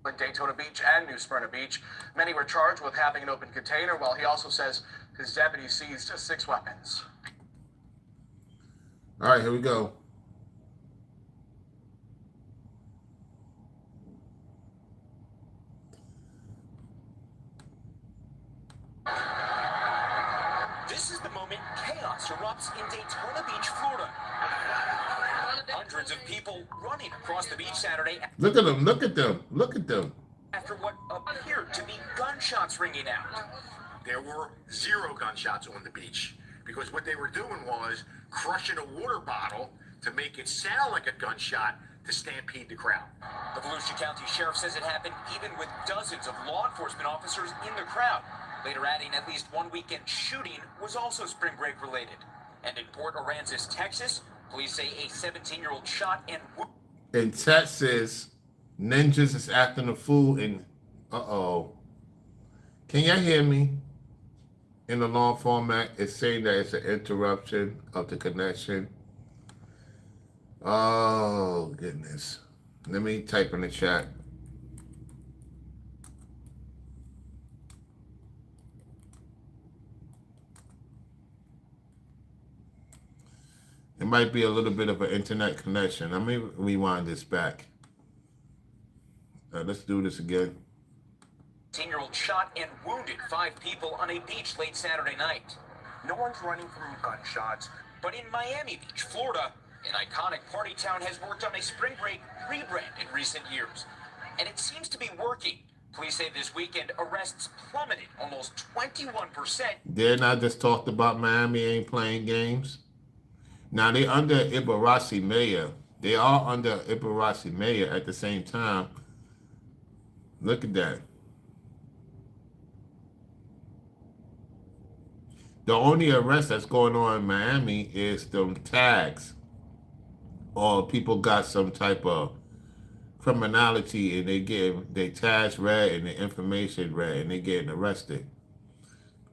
Speaker 14: In Daytona Beach and New Smyrna Beach, many were charged with having an open container, while he also says his deputies seized 6 weapons.
Speaker 1: All right, here we go.
Speaker 12: This is the moment chaos erupts in Daytona Beach, Florida. Hundreds of people running across the beach Saturday.
Speaker 1: Look at them, look at them, look at them.
Speaker 12: After what appeared to be gunshots ringing out.
Speaker 16: There were 0 gunshots on the beach because what they were doing was crushing a water bottle to make it sound like a gunshot to stampede the crowd.
Speaker 12: The Volusia County Sheriff says it happened even with dozens of law enforcement officers in the crowd. Later adding at least one weekend shooting was also spring break related. And in Port Aransas, Texas, police say a 17-year-old shot and
Speaker 1: In Texas, ninjas is acting a fool and Can y'all hear me? In the long format, it's saying that it's an interruption of the connection. Oh, goodness. Let me type in the chat. It might be a little bit of an internet connection. Let me rewind this back. Let's do this again.
Speaker 12: 10-year-old shot and wounded 5 people on a beach late Saturday night. No one's running from gunshots, but in Miami Beach, Florida, an iconic party town has worked on a spring break rebrand in recent years. And it seems to be working. Police say this weekend arrests plummeted almost 21%.
Speaker 1: Didn't I just talked about Miami ain't playing games? Now they under Ibarasi Mayor. They are under Ibarasi Mayor at the same time. Look at that. The only arrest that's going on in Miami is them tags. Or people got some type of criminality and they tags red and the information red and they getting arrested.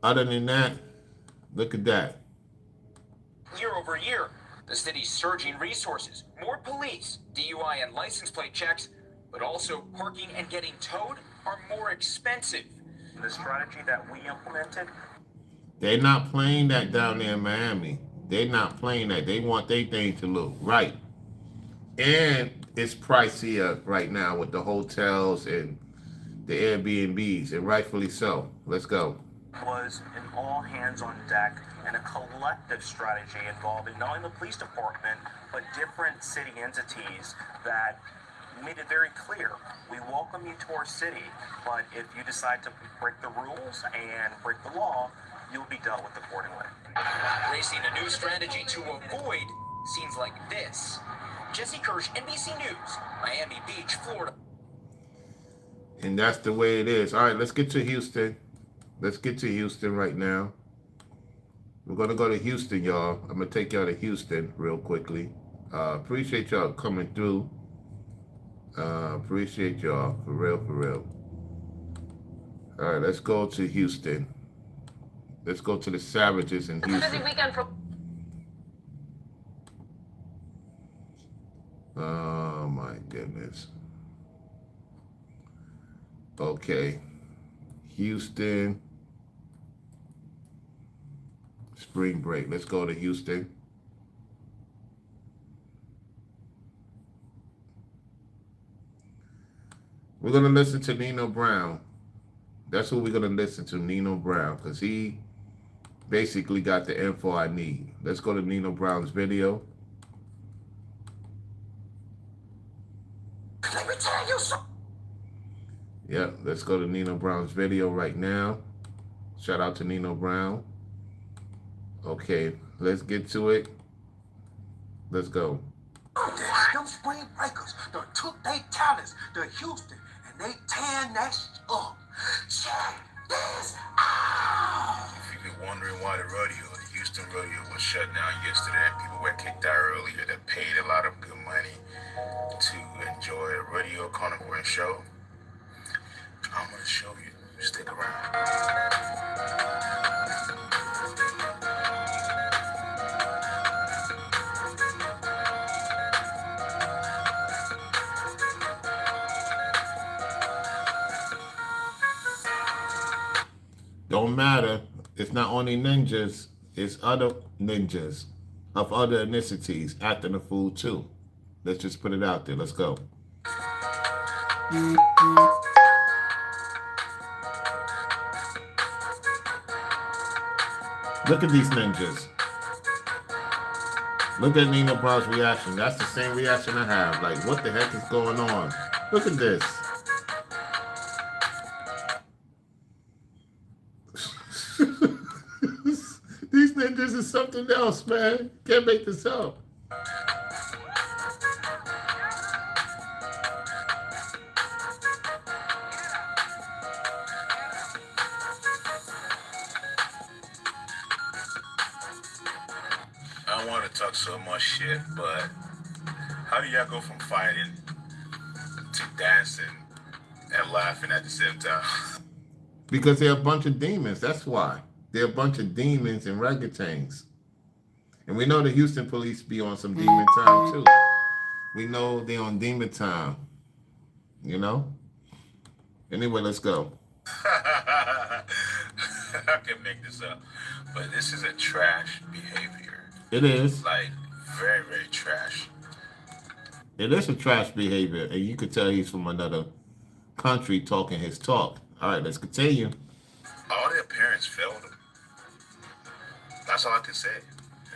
Speaker 1: Other than that, look at that.
Speaker 12: Year over year, the city's surging resources, more police, DUI and license plate checks, but also parking and getting towed are more expensive. The strategy that we implemented.
Speaker 1: They're not playing that down there in Miami. They're not playing that. They want their thing to look right. And it's pricier right now with the hotels and the Airbnbs, and rightfully so. Let's go.
Speaker 19: Was an all hands on deck and a collective strategy involving not only the police department, but different city entities that made it very clear. We welcome you to our city, but if you decide to break the rules and break the law, you'll be dealt with accordingly.
Speaker 12: Racing a new strategy to avoid scenes like this. Jesse Kirsch, NBC News, Miami Beach, Florida.
Speaker 1: And that's the way it is. All right, let's get to Houston. Let's get to Houston right now. We're going to go to Houston, y'all. I'm going to take y'all to Houston real quickly. Appreciate y'all coming through. Appreciate y'all, for real, for real. All right, let's go to Houston. Let's go to the Savages in
Speaker 13: It's a busy
Speaker 1: Houston.
Speaker 13: weekend for.
Speaker 1: Oh my goodness. Okay. Houston. Spring break. Let's go to Houston. We're going to listen to Nino Brown. That's who we're going to listen to, Nino Brown, because he basically got the info I need. Let's go to Nino Brown's video.
Speaker 18: Let me tell you something.
Speaker 1: Yep, let's go to Nino Brown's video right now. Shout out to Nino Brown. Okay, let's get to it. Let's go.
Speaker 18: Them spring breakers done took their talents to Houston and they tearing that up. Check this out.
Speaker 20: If you've been wondering why the Houston rodeo was shut down yesterday and people were kicked out earlier that paid a lot of good money to enjoy a rodeo carnival and show, I'm going to show you. Stick around.
Speaker 1: Don't matter. It's not only ninjas, it's other ninjas of other ethnicities acting a fool too. Let's just put it out there. Let's go. Look at these ninjas. Look at Nino Brown's reaction. That's the same reaction I have. Like, what the heck is going on? Look at this. These ninjas is something else, man. Can't make this up.
Speaker 20: I don't want to talk so much shit, but how do y'all go from fighting to dancing and laughing at the same time?
Speaker 1: Because they're a bunch of demons. That's why. They're a bunch of demons and orangutans. And we know the Houston police be on some demon time too. We know they're on demon time. You know? Anyway, let's go.
Speaker 20: I can make this up, but this is a trash behavior.
Speaker 1: It is.
Speaker 20: Like, very, very trash.
Speaker 1: It is a trash behavior. And you could tell he's from another country talking his talk. All right, let's continue.
Speaker 20: All their parents failed them. That's all I can say.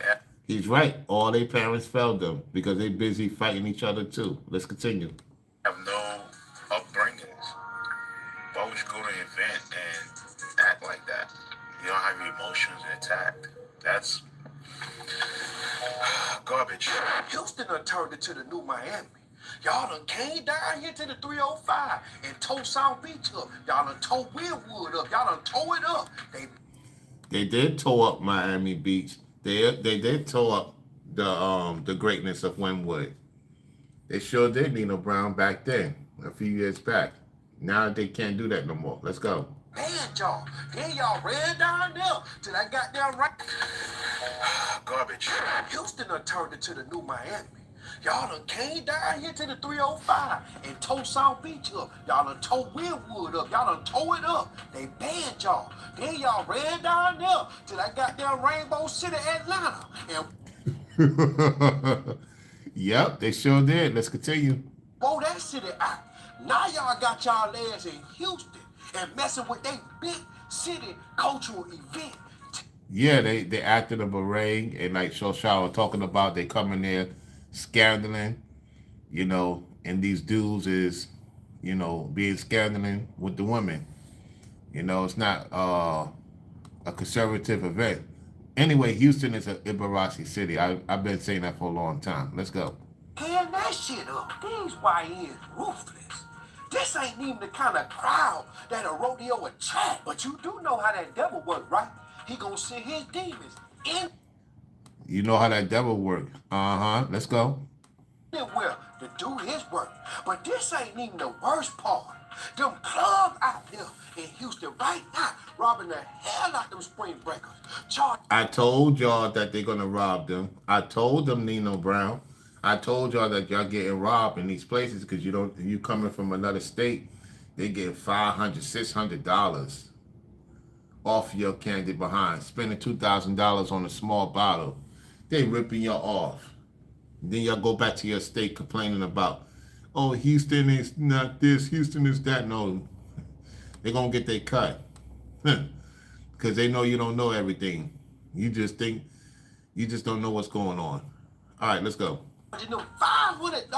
Speaker 20: Yeah.
Speaker 1: He's right. All their parents failed them because they're busy fighting each other too. Let's continue.
Speaker 20: Have no upbringings. Why would you go to an event and act like that? You don't have your emotions intact. That's garbage.
Speaker 18: Houston done turned it to the new Miami. Y'all done came down here to the 305 and tore South Beach up. Y'all done tore Wynwood up. Y'all done tore it up.
Speaker 1: They did tow up Miami Beach. They did tow up the greatness of Wynwood. They sure did, Nino Brown, back then, a few years back. Now they can't do that no more. Let's go.
Speaker 18: Man, y'all. Then y'all ran down there till that goddamn right.
Speaker 20: Garbage.
Speaker 18: Houston done turned it to the new Miami. Y'all done came down here to the 305 and tore South Beach up. Y'all done tore Wynwood up. Y'all done tore it up. They banned y'all. Then y'all ran down there to that goddamn Rainbow City, Atlanta. And
Speaker 1: yep, they sure did. Let's continue.
Speaker 18: blow that city out. Now y'all got y'all ass in Houston and messing with they big city cultural event.
Speaker 1: Yeah, they acted a beret and like Shoshawa talking about they coming there scandaling, you know, and these dudes is, you know, being scandaling with the women. You know, it's not a conservative event. Anyway, Houston is a Ibaraki city. I've been saying that for a long time. Let's go.
Speaker 18: Tearing that shit up. These YNs ruthless. This ain't even the kind of crowd that a rodeo attract. But you do know how that devil was, right? He gonna send his demons in.
Speaker 1: You know how that devil work. Let's go.
Speaker 18: Well to do his work. But this ain't even the worst part. Them clubs out there in Houston right now robbing the hell out them spring breakers.
Speaker 1: I told y'all that they're gonna rob them. I told them, Nino Brown. I told y'all that y'all getting robbed in these places because you coming from another state. They get $500, $600 off your candy behind. Spending $2,000 on a small bottle. They ripping you off. Then y'all go back to your state complaining about, oh, Houston is not this, Houston is that. No, they're going to get their cut. Because they know you don't know everything. You just don't know what's going on. All right, let's go.
Speaker 18: You know, $500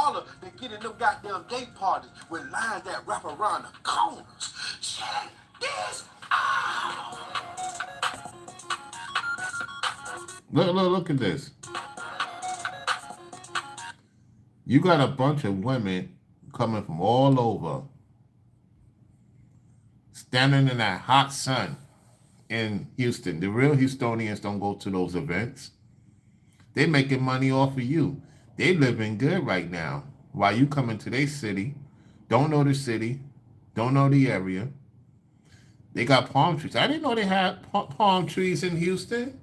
Speaker 18: to get in them goddamn gay parties with lines that wrap around the corners. Check this out.
Speaker 1: Look at this. You got a bunch of women coming from all over, standing in that hot sun in Houston. The real Houstonians don't go to those events. They making money off of you. They living good right now. While you coming to their city, don't know the city, don't know the area. They got palm trees. I didn't know they had palm trees in Houston.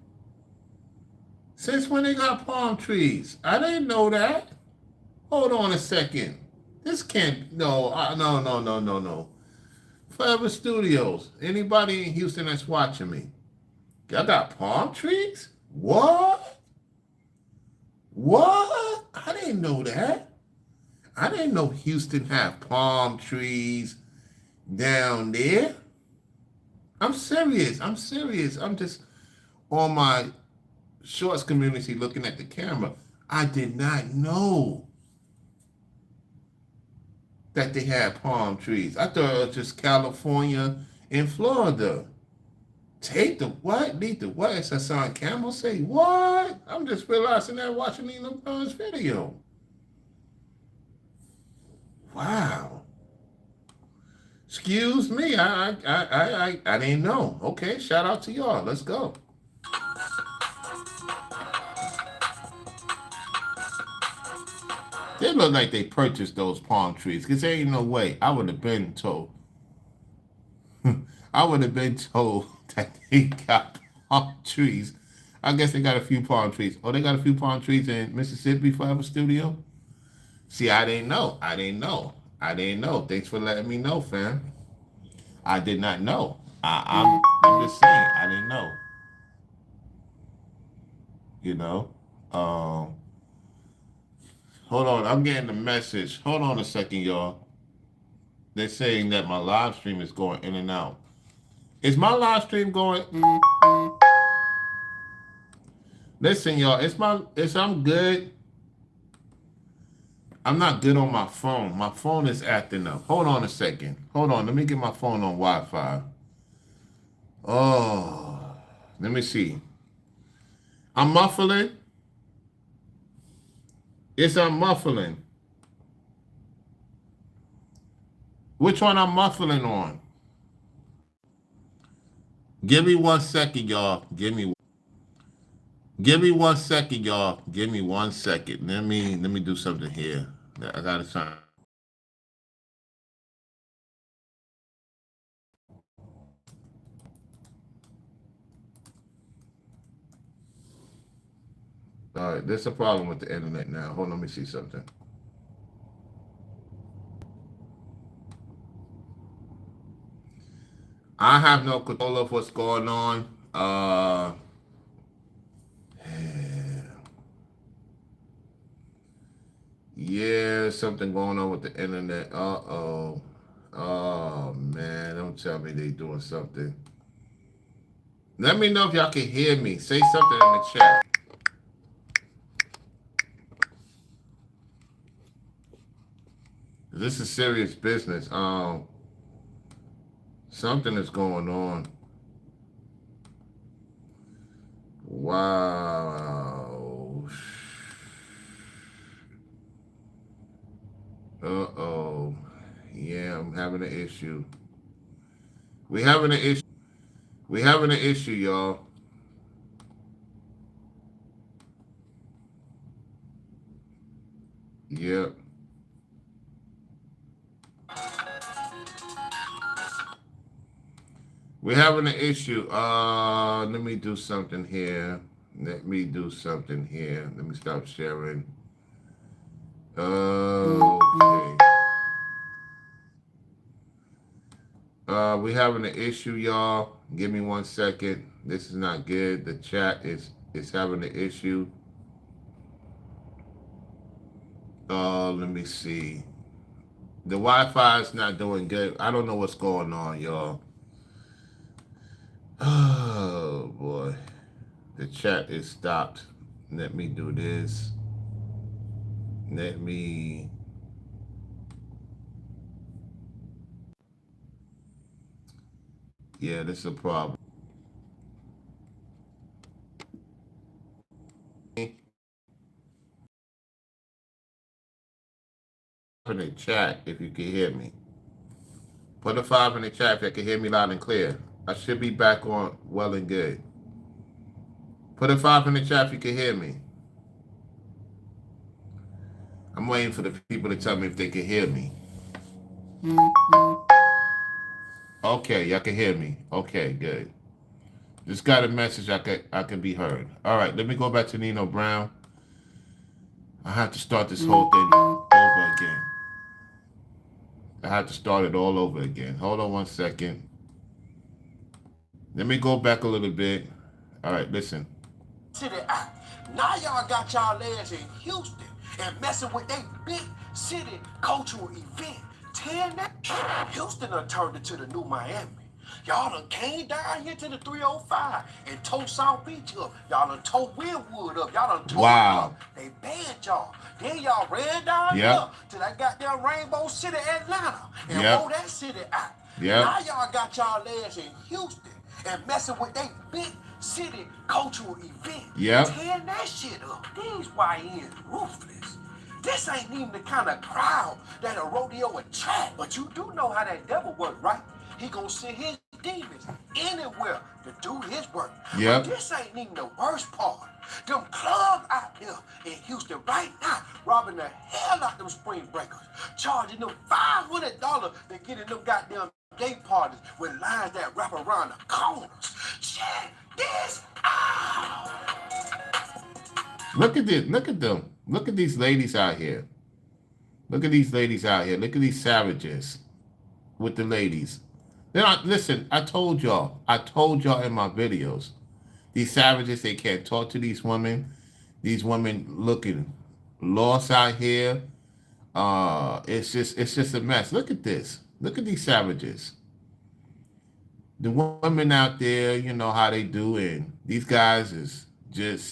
Speaker 1: Since when they got palm trees? I didn't know that. Hold on a second. This can't, no. Forever Studios. Anybody in Houston that's watching me? Y'all got palm trees? What? What? I didn't know that. I didn't know Houston had palm trees down there. I'm serious. I'm just on my shorts community looking at the camera. I did not know that they had palm trees. I thought it was just California and Florida. Take the what? Lead the what? As Hassan Campbell say, what? I'm just realizing that watching Nino Brown's video. Wow. Excuse me, I didn't know. Okay, shout out to y'all. Let's go. They look like they purchased those palm trees, because there ain't no way. I would have been told. I would have been told that they got palm trees. I guess they got a few palm trees. Oh, they got a few palm trees in Mississippi Forever Studio? See, I didn't know. Thanks for letting me know, fam. I did not know. I'm just saying, I didn't know. You know? Hold on, I'm getting the message. Hold on a second, y'all. They're saying that my live stream is going in and out. Is my live stream going? Listen, y'all, I'm good. I'm not good on my phone. My phone is acting up. Hold on a second. Hold on, let me get my phone on Wi-Fi. Oh, let me see. I'm muffling. I'm muffling. Which one I'm muffling on? Give me 1 second, y'all. Give me 1 second, y'all. Give me 1 second. Let me do something here. I gotta try. All right, there's a problem with the internet now. Hold on, let me see something. I have no control of what's going on. Yeah, something going on with the internet. Uh-oh. Oh, man, don't tell me they doing something. Let me know if y'all can hear me. Say something in the chat. This is serious business. Something is going on. Wow. Uh-oh. Yeah, I'm having an issue. We having an issue, y'all. Yep. We're having an issue. Let me do something here. Let me stop sharing. Okay. We having an issue, y'all. Give me 1 second. This is not good. The chat is having an issue. Let me see. The Wi-Fi is not doing good. I don't know what's going on, y'all. Oh boy. The chat is stopped. Let me do this. Let me. Yeah, this is a problem. In the chat if you can hear me. Put a 5 in the chat if you can hear me loud and clear. I should be back on well and good. Put a 5 in the chat if you can hear me. I'm waiting for the people to tell me if they can hear me. Okay, y'all can hear me. Okay, good. Just got a message I can be heard. All right, let me go back to Nino Brown. I have to start this whole thing over again. I have to start it all over again. Hold on 1 second. Let me go back a little bit. All right, listen.
Speaker 18: Now y'all got y'all ass in Houston and messing with they big city cultural event. Houston done turned into the new Miami. Y'all done came down here to the 305 and towed South Beach up. Y'all done towed Wynwood up. Y'all done towed up. They banned y'all. Then y'all ran down here to that goddamn Rainbow City, Atlanta, and rolled that city out. Now y'all got y'all ass in Houston and messing with they big city cultural event. Tearing that shit up. These YNs ruthless. This ain't even the kind of crowd that a rodeo attract. But you do know how that devil work, right? He gonna send his demons anywhere to do his work. But this ain't even the worst part. Them clubs out there in Houston right now robbing the hell out them spring breakers, charging them $500 to get in them goddamn gay parties with lines that wrap around the corners. Check this out.
Speaker 1: Look at this. Look at them. Look at these ladies out here. Look at these ladies out here. Look at these savages with the ladies. Listen, I told y'all in my videos, these savages, they can't talk to these women. These women looking lost out here. It's just a mess. Look at this. Look at these savages. The women out there, you know how they do, and these guys it's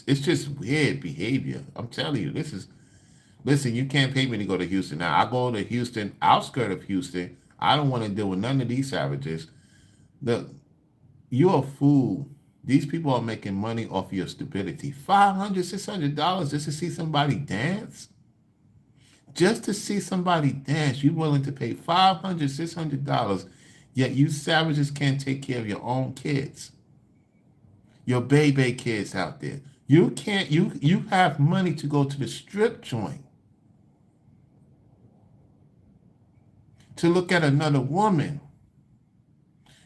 Speaker 1: just weird behavior. I'm telling you, listen, you can't pay me to go to Houston. Now, I go to Houston, outskirt of Houston. I don't want to deal with none of these savages. Look, you're a fool. These people are making money off your stupidity. $500, $600 just to see somebody dance? Just to see somebody dance, you're willing to pay $500, $600, yet you savages can't take care of your own kids. Your baby kids out there. You can't, you have money to go to the strip joint to look at another woman.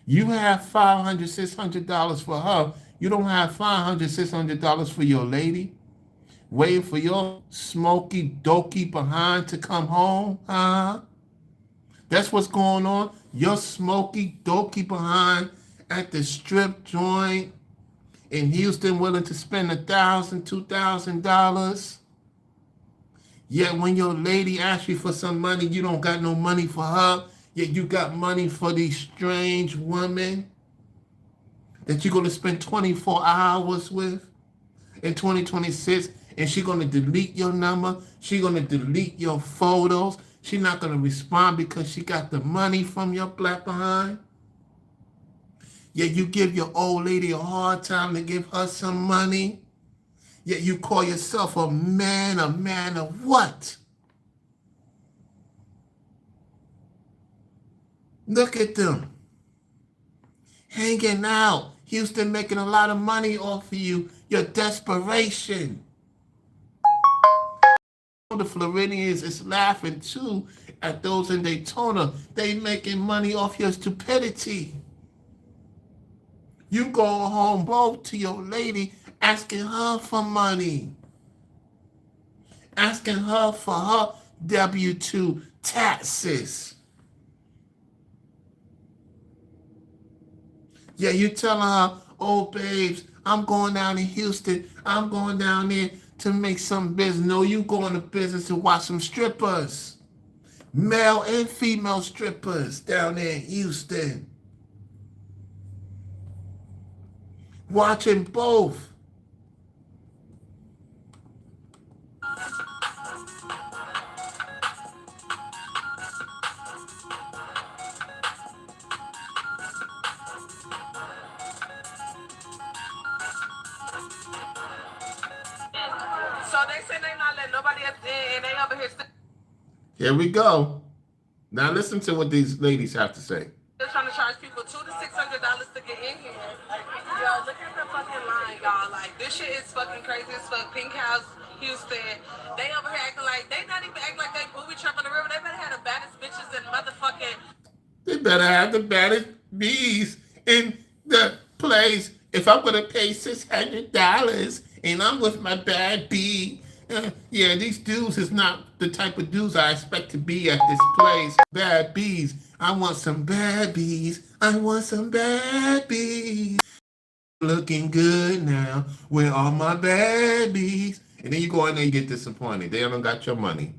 Speaker 1: You have $500, $600 for her. You don't have $500, $600 for your lady. Waiting for your smoky, dokey behind to come home, huh? That's what's going on. Your smoky, dokey behind at the strip joint in Houston willing to spend $1,000, $2,000. Yet when your lady asks you for some money, you don't got no money for her. Yet you got money for these strange women that you're going to spend 24 hours with in 2026. And she's going to delete your number. She's going to delete your photos. She's not going to respond because she got the money from your black behind. Yet you give your old lady a hard time to give her some money. Yet you call yourself a man of what? Look at them. Hanging out. Houston making a lot of money off of you. Your desperation. the Floridians is laughing too at those in Daytona. They making money off your stupidity. You go home both to your lady asking her for money. Asking her for her W-2 taxes. Yeah, you telling her, oh, babes, I'm going down in Houston. I'm going down there to make some business. No, you going to business to watch some strippers. Male and female strippers down there in Houston. Watching both.
Speaker 7: So they say they not letting nobody else in, and they over here still
Speaker 1: Here we go. Now listen to what these ladies have to say.
Speaker 7: trying to charge people $200 to $600 to get in here. Yo, look at the fucking line, y'all. Like, this shit is fucking crazy as fuck. Pink House, Houston. They over here acting like, they not even acting like they booby trap on the river. They better have the baddest bitches in motherfucking...
Speaker 1: They better have the baddest bees in the place. If I'm going to pay $600 and I'm with my bad bee, yeah, these dudes is not the type of dudes I expect to be at this place. Bad bees. I want some bad bees. I want some bad bees. Looking good now with all my bad bees. And then you go in there and get disappointed. They haven't got your money.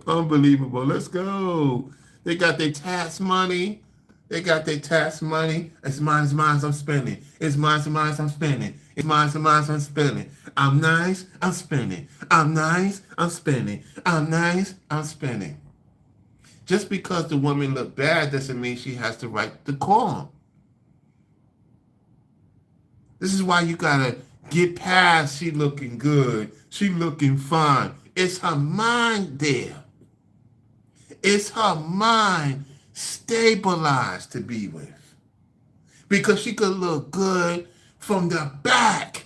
Speaker 1: Unbelievable. Let's go. They got their tax money. They got their tax money. It's mine, I'm spending. It's mine, I'm spending. It's mine, I'm spending. I'm nice, I'm spending. I'm nice, I'm spending. I'm nice, I'm spending. Just because the woman look bad doesn't mean she has the right to call them. This is why you gotta get past she looking good, she looking fine. It's her mind there. It's her mind stabilized to be with. Because she could look good from the back.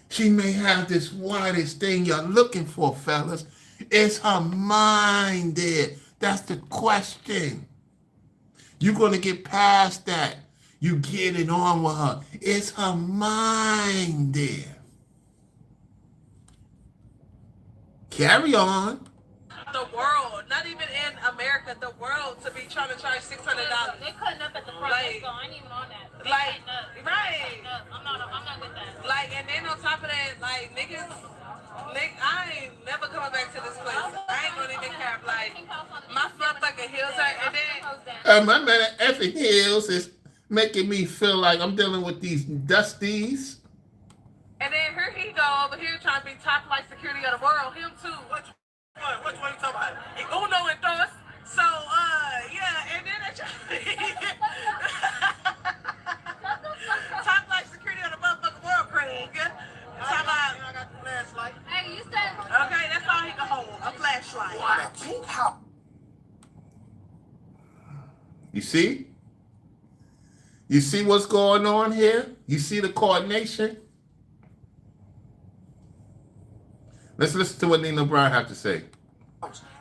Speaker 1: She may have this widest thing you're looking for, fellas. It's her mind there. That's the question. You're going to get past that. You get it on with her. It's her mind there. Carry on.
Speaker 7: The world, not even in America, the world, to be trying to charge $600.
Speaker 21: They cutting up at the front,
Speaker 7: Like,
Speaker 21: so I ain't even on that. They
Speaker 7: like,
Speaker 21: cutting up.
Speaker 7: right.
Speaker 21: I'm not with that.
Speaker 7: Like, and then on top of that, like, niggas, I ain't never coming back to this place. I ain't gonna even cap. Like, my motherfucking heels hurt, and then...
Speaker 1: My man effing heels is making me feel like I'm dealing with these dusties.
Speaker 7: And then here he go over here trying to be top flight security of the world. Him too. Which one you talking about? Uno and dos. So, yeah, and then top flight security of the motherfucking world, Craig. Talking about, I got the flashlight. Hey, you said... Okay, that's all he can hold, a flashlight. What?
Speaker 1: You see? You see what's going on here? You see the coordination? Let's listen to what Nina Brown have to say.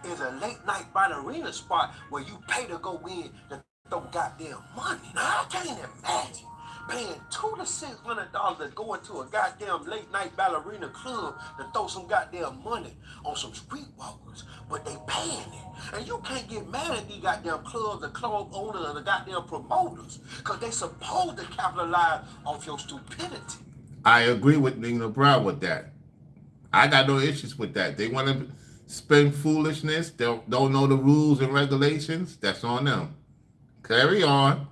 Speaker 18: Is a late night ballerina spot where you pay to go in to throw goddamn money. Now I can't imagine paying $200 to $600 to go into a goddamn late night ballerina club to throw some goddamn money on some streetwalkers, but they paying it. And you can't get mad at these goddamn clubs, the club owners, or the goddamn promoters, because they supposed to capitalize off your stupidity.
Speaker 1: I agree with Nina Brown with that. I got no issues with that. They want to spend foolishness. They don't know the rules and regulations. That's on them. Carry on.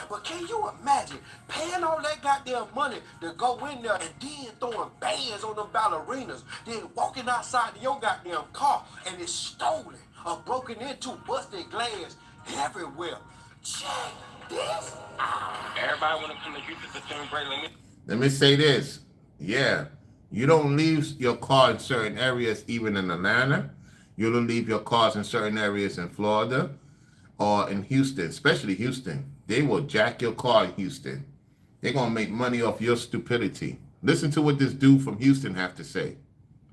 Speaker 18: But can you imagine paying all that goddamn money to go in there and then throwing bands on them ballerinas, then walking outside of your goddamn car and it's stolen or broken into, busted glass everywhere? Check this out.
Speaker 22: Everybody want to come to you to the same break.
Speaker 1: Let me say this. Yeah. You don't leave your car in certain areas, even in Atlanta. You don't leave your cars in certain areas in Florida or in Houston, especially Houston. They will jack your car in Houston. They're going to make money off your stupidity. Listen to what this dude from Houston have to say.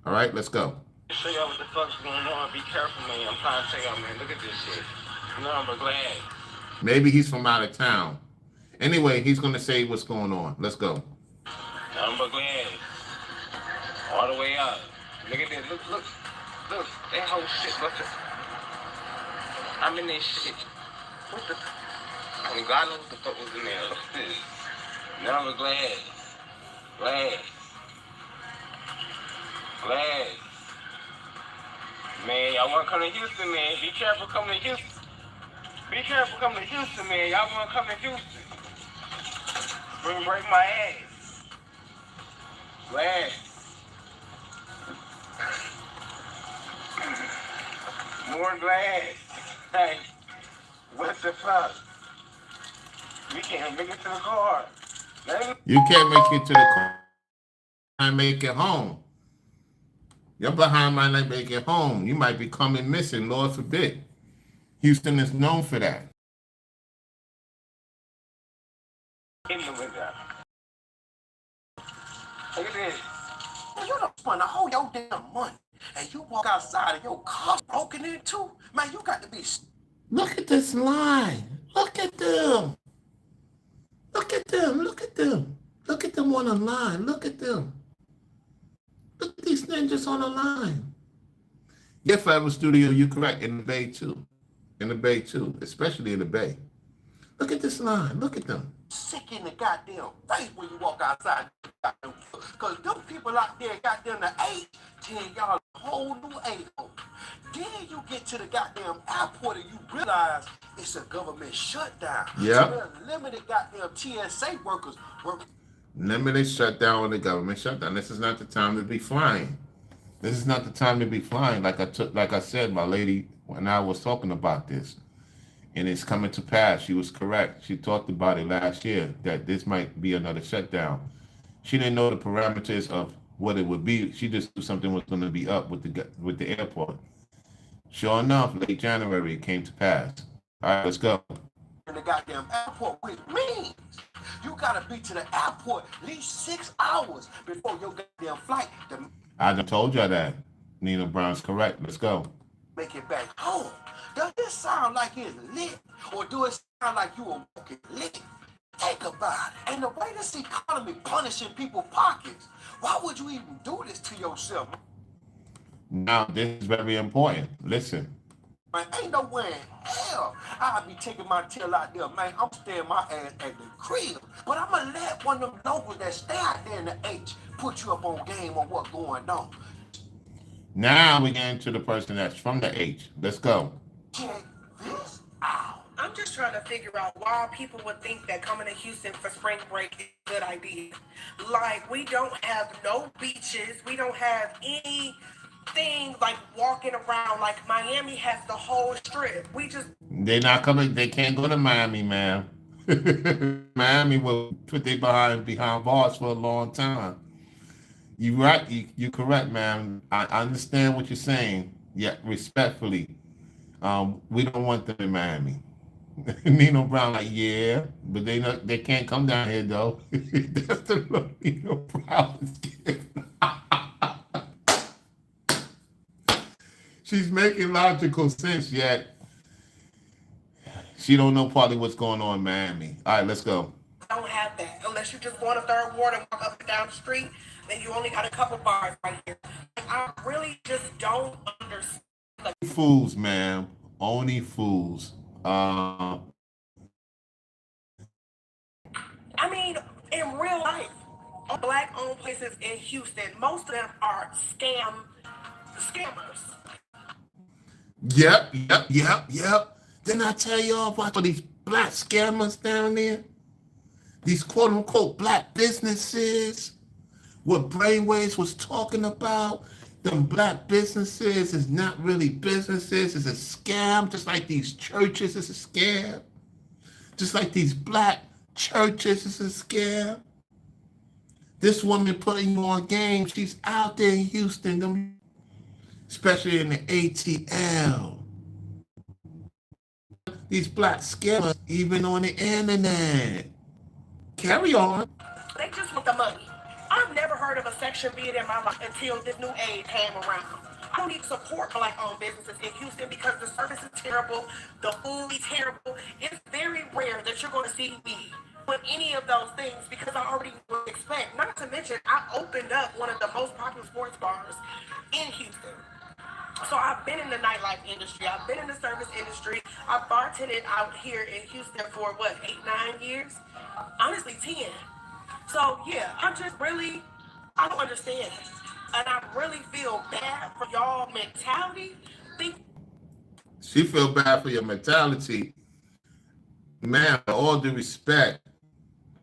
Speaker 1: All right, let's go.
Speaker 22: Show y'all what the fuck's going on. Be careful, man. I'm trying to tell y'all, man. Look at this shit. No, but glad.
Speaker 1: Maybe he's from out of town. Anyway, he's going to say what's going on. Let's go.
Speaker 22: I'm but glad. All the way out. Look at this. Look. That whole shit. Look. I'm in this shit. What the? I mean, God knows what the fuck was in there. Look at this. Now I'm glad. Man, y'all want to come to Houston, man. Be careful coming to Houston. Be careful coming to Houston, man. Y'all want to come to Houston. Bring break my ass. Glad. More glad. Hey, what the fuck? We can't make it to the car.
Speaker 1: You can't make it to the car. I make it home. Your behind might not make it home. You might be coming missing, Lord forbid. Houston is known for that.
Speaker 22: In the window. Look at this.
Speaker 18: Man, you don't spend all your damn money and you walk outside and your car's broken into. Man, you got to be.
Speaker 1: Look at this line. Look at them. Look at them. Look at them. Look at them on the line. Look at them. Look at these ninjas on the line. Yeah, Forever Studio, you're correct. In the Bay, too. In the Bay, too. Especially in the Bay. Look at this line. Look at them.
Speaker 18: Sick in the goddamn face when you walk outside. Because them people out there got them the age, tell y'all a whole new age. Then you get to the goddamn airport and you realize it's a government shutdown.
Speaker 1: Yeah.
Speaker 18: So there's limited goddamn TSA workers working.
Speaker 1: Limited shutdown on the government shutdown. This is not the time to be flying. This is not the time to be flying. Like I said, my lady, when I was talking about this, and it's coming to pass. She was correct. She talked about it last year that this might be another shutdown. She didn't know the parameters of what it would be. She just knew something was going to be up with the airport. Sure enough, late January it came to pass. All right, let's go.
Speaker 18: In the goddamn airport, which means you gotta be to the airport at least 6 hours before your goddamn flight to
Speaker 1: I done told y'all that. Nina Brown's correct. Let's go.
Speaker 18: make it back home. Does this sound like it's lit, or do it sound like you are walking lit? Think about it. And the way this economy punishing people's pockets, why would you even do this to yourself?
Speaker 1: Now, this is very important. Listen.
Speaker 18: Man, ain't no way in hell I'll be taking my tail out there, man. I'm staying my ass at the crib. But I'm going to let one of them locals that stay out there in the H put you up on game on what's going on.
Speaker 1: Now we get into the person that's from the H. Let's go.
Speaker 18: Check this out.
Speaker 2: I'm just trying to figure out why people would think that coming to Houston for spring break is a good idea. Like, we don't have no beaches. We don't have any things like walking around. Like, Miami has the whole strip. We just...
Speaker 1: They're not coming. They can't go to Miami, man. Miami will put their behind bars for a long time. You're right. You're correct, man. I understand what you're saying. Yeah, respectfully. We don't want them in Miami. Nino Brown, like, yeah, but they can't come down here though. That's the look Nino Brown is giving. She's making logical sense, yet she don't know probably what's going on in Miami. All right, let's go.
Speaker 2: don't have that. Unless you just go on a third ward and walk up and down the street, then you only got a couple bars right here. I really just don't understand.
Speaker 1: Fools, man. Only fools.
Speaker 2: I mean, in real life, black-owned places in Houston, most of them are scammers.
Speaker 1: Yep. Didn't I tell y'all about all these black scammers down there? These quote-unquote black businesses? What Brainwaves was talking about? Them black businesses is not really businesses. It's a scam, just like these churches is a scam. Just like these black churches is a scam. This woman putting you on game, she's out there in Houston, especially in the ATL. These black scammers, even on the internet. Carry on.
Speaker 2: They just want the money. I've never section be it in my life until this new aid came around. I don't need to support black-owned businesses in Houston because the service is terrible, the food is terrible. It's very rare that you're going to see me with any of those things because I already would expect. Not to mention, I opened up one of the most popular sports bars in Houston. So I've been in the nightlife industry. I've been in the service industry. I've bartended out here in Houston for what, 8, 9 years? Honestly, 10. So yeah, I don't understand. And I really feel bad for y'all mentality.
Speaker 1: She feel bad for your mentality. Man, with all due respect,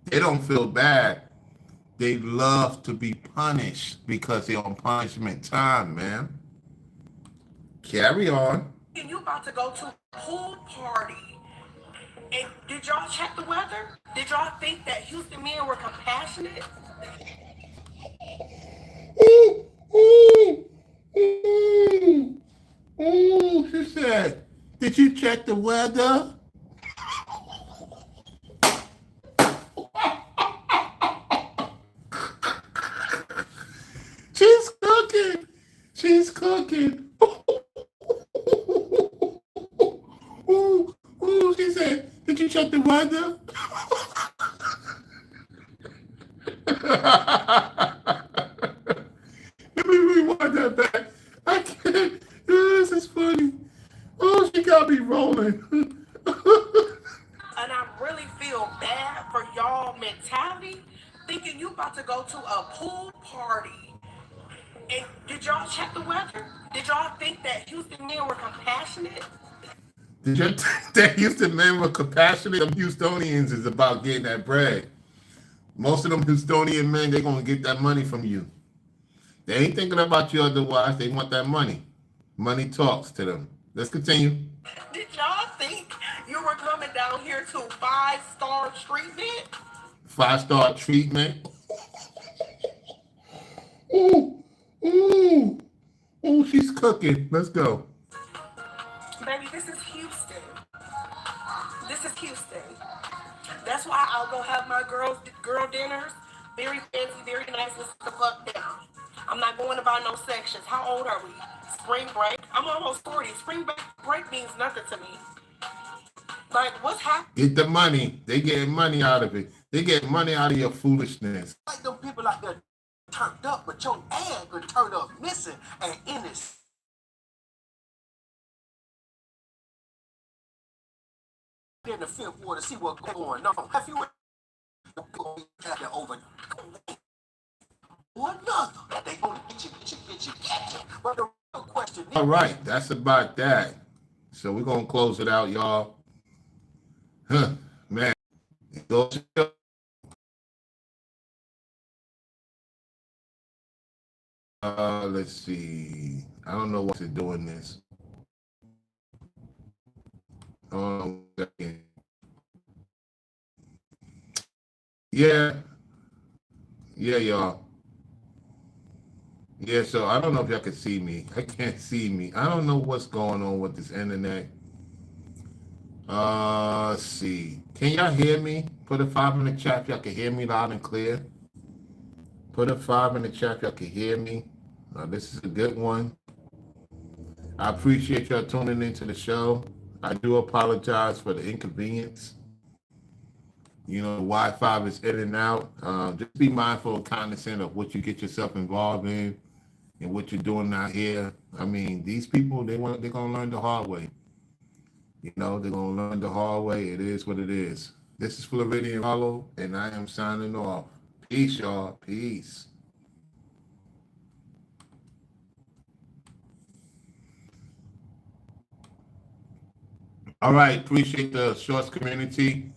Speaker 1: they don't feel bad. They love to be punished because they're on punishment time, man. Carry on.
Speaker 2: And you about to go to a pool party. And did y'all check the weather? Did y'all think that Houston men were compassionate?
Speaker 1: Ooh, she said, did you check the weather? She's cooking. She's cooking. Ooh, ooh, she said, did you check the weather? Let me rewind that back. I can't. This is funny. Oh, she got me rolling.
Speaker 2: And I really feel bad for y'all mentality, thinking you about to go to a pool party. And did y'all check the weather? Did y'all think that Houston men were compassionate?
Speaker 1: Did you think that Houston men were compassionate? Them Houstonians is about getting that bread. Most of them Houstonian men, they're going to get that money from you. They ain't thinking about you otherwise. They want that money. Money talks to them. Let's continue.
Speaker 2: Did y'all think you were coming down here to 5-star treatment?
Speaker 1: 5-star treatment. Ooh, ooh, ooh, she's cooking. Let's go.
Speaker 2: Baby, this is Houston. This is Houston. That's why I'll go have my girl dinners. Very fancy, very nice, and sit the fuck down. I'm not going to buy no sections. How old are we? Spring break? I'm almost 40. Spring break means nothing to me. Like, what's happening?
Speaker 1: Get the money. They getting money out of it. They get money out of your foolishness.
Speaker 18: Like them people out there turned up, but your ass could turn up missing and in this. In the fifth ward to see what's going on. Have you over one another? They gonna get you. But the real question is,
Speaker 1: All right, that's about that. So we're gonna close it out, y'all. Huh, man. Let's see. I don't know what's doing this. Yeah, y'all. Yeah, so I don't know if y'all can see me. I can't see me. I don't know what's going on with this internet. Let's see. Can y'all hear me? Put a 5 in the chat if y'all can hear me loud and clear. Put a 5 in the chat if y'all can hear me. This is a good one. I appreciate y'all tuning into the show. I do apologize for the inconvenience. You know, Wi-Fi is in and out. Just be mindful and cognizant of what you get yourself involved in and what you're doing out here. I mean, these people, they're going to learn the hard way. You know, they're going to learn the hard way. It is what it is. This is Floridian Hollow, and I am signing off. Peace, y'all. Peace. All right. Appreciate the Shorts community.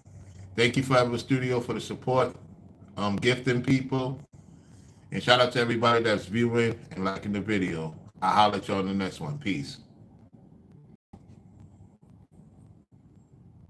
Speaker 1: Thank you, Forever Studio, for the support. Gifting people. And shout out to everybody that's viewing and liking the video. I'll holler at y'all on the next one. Peace.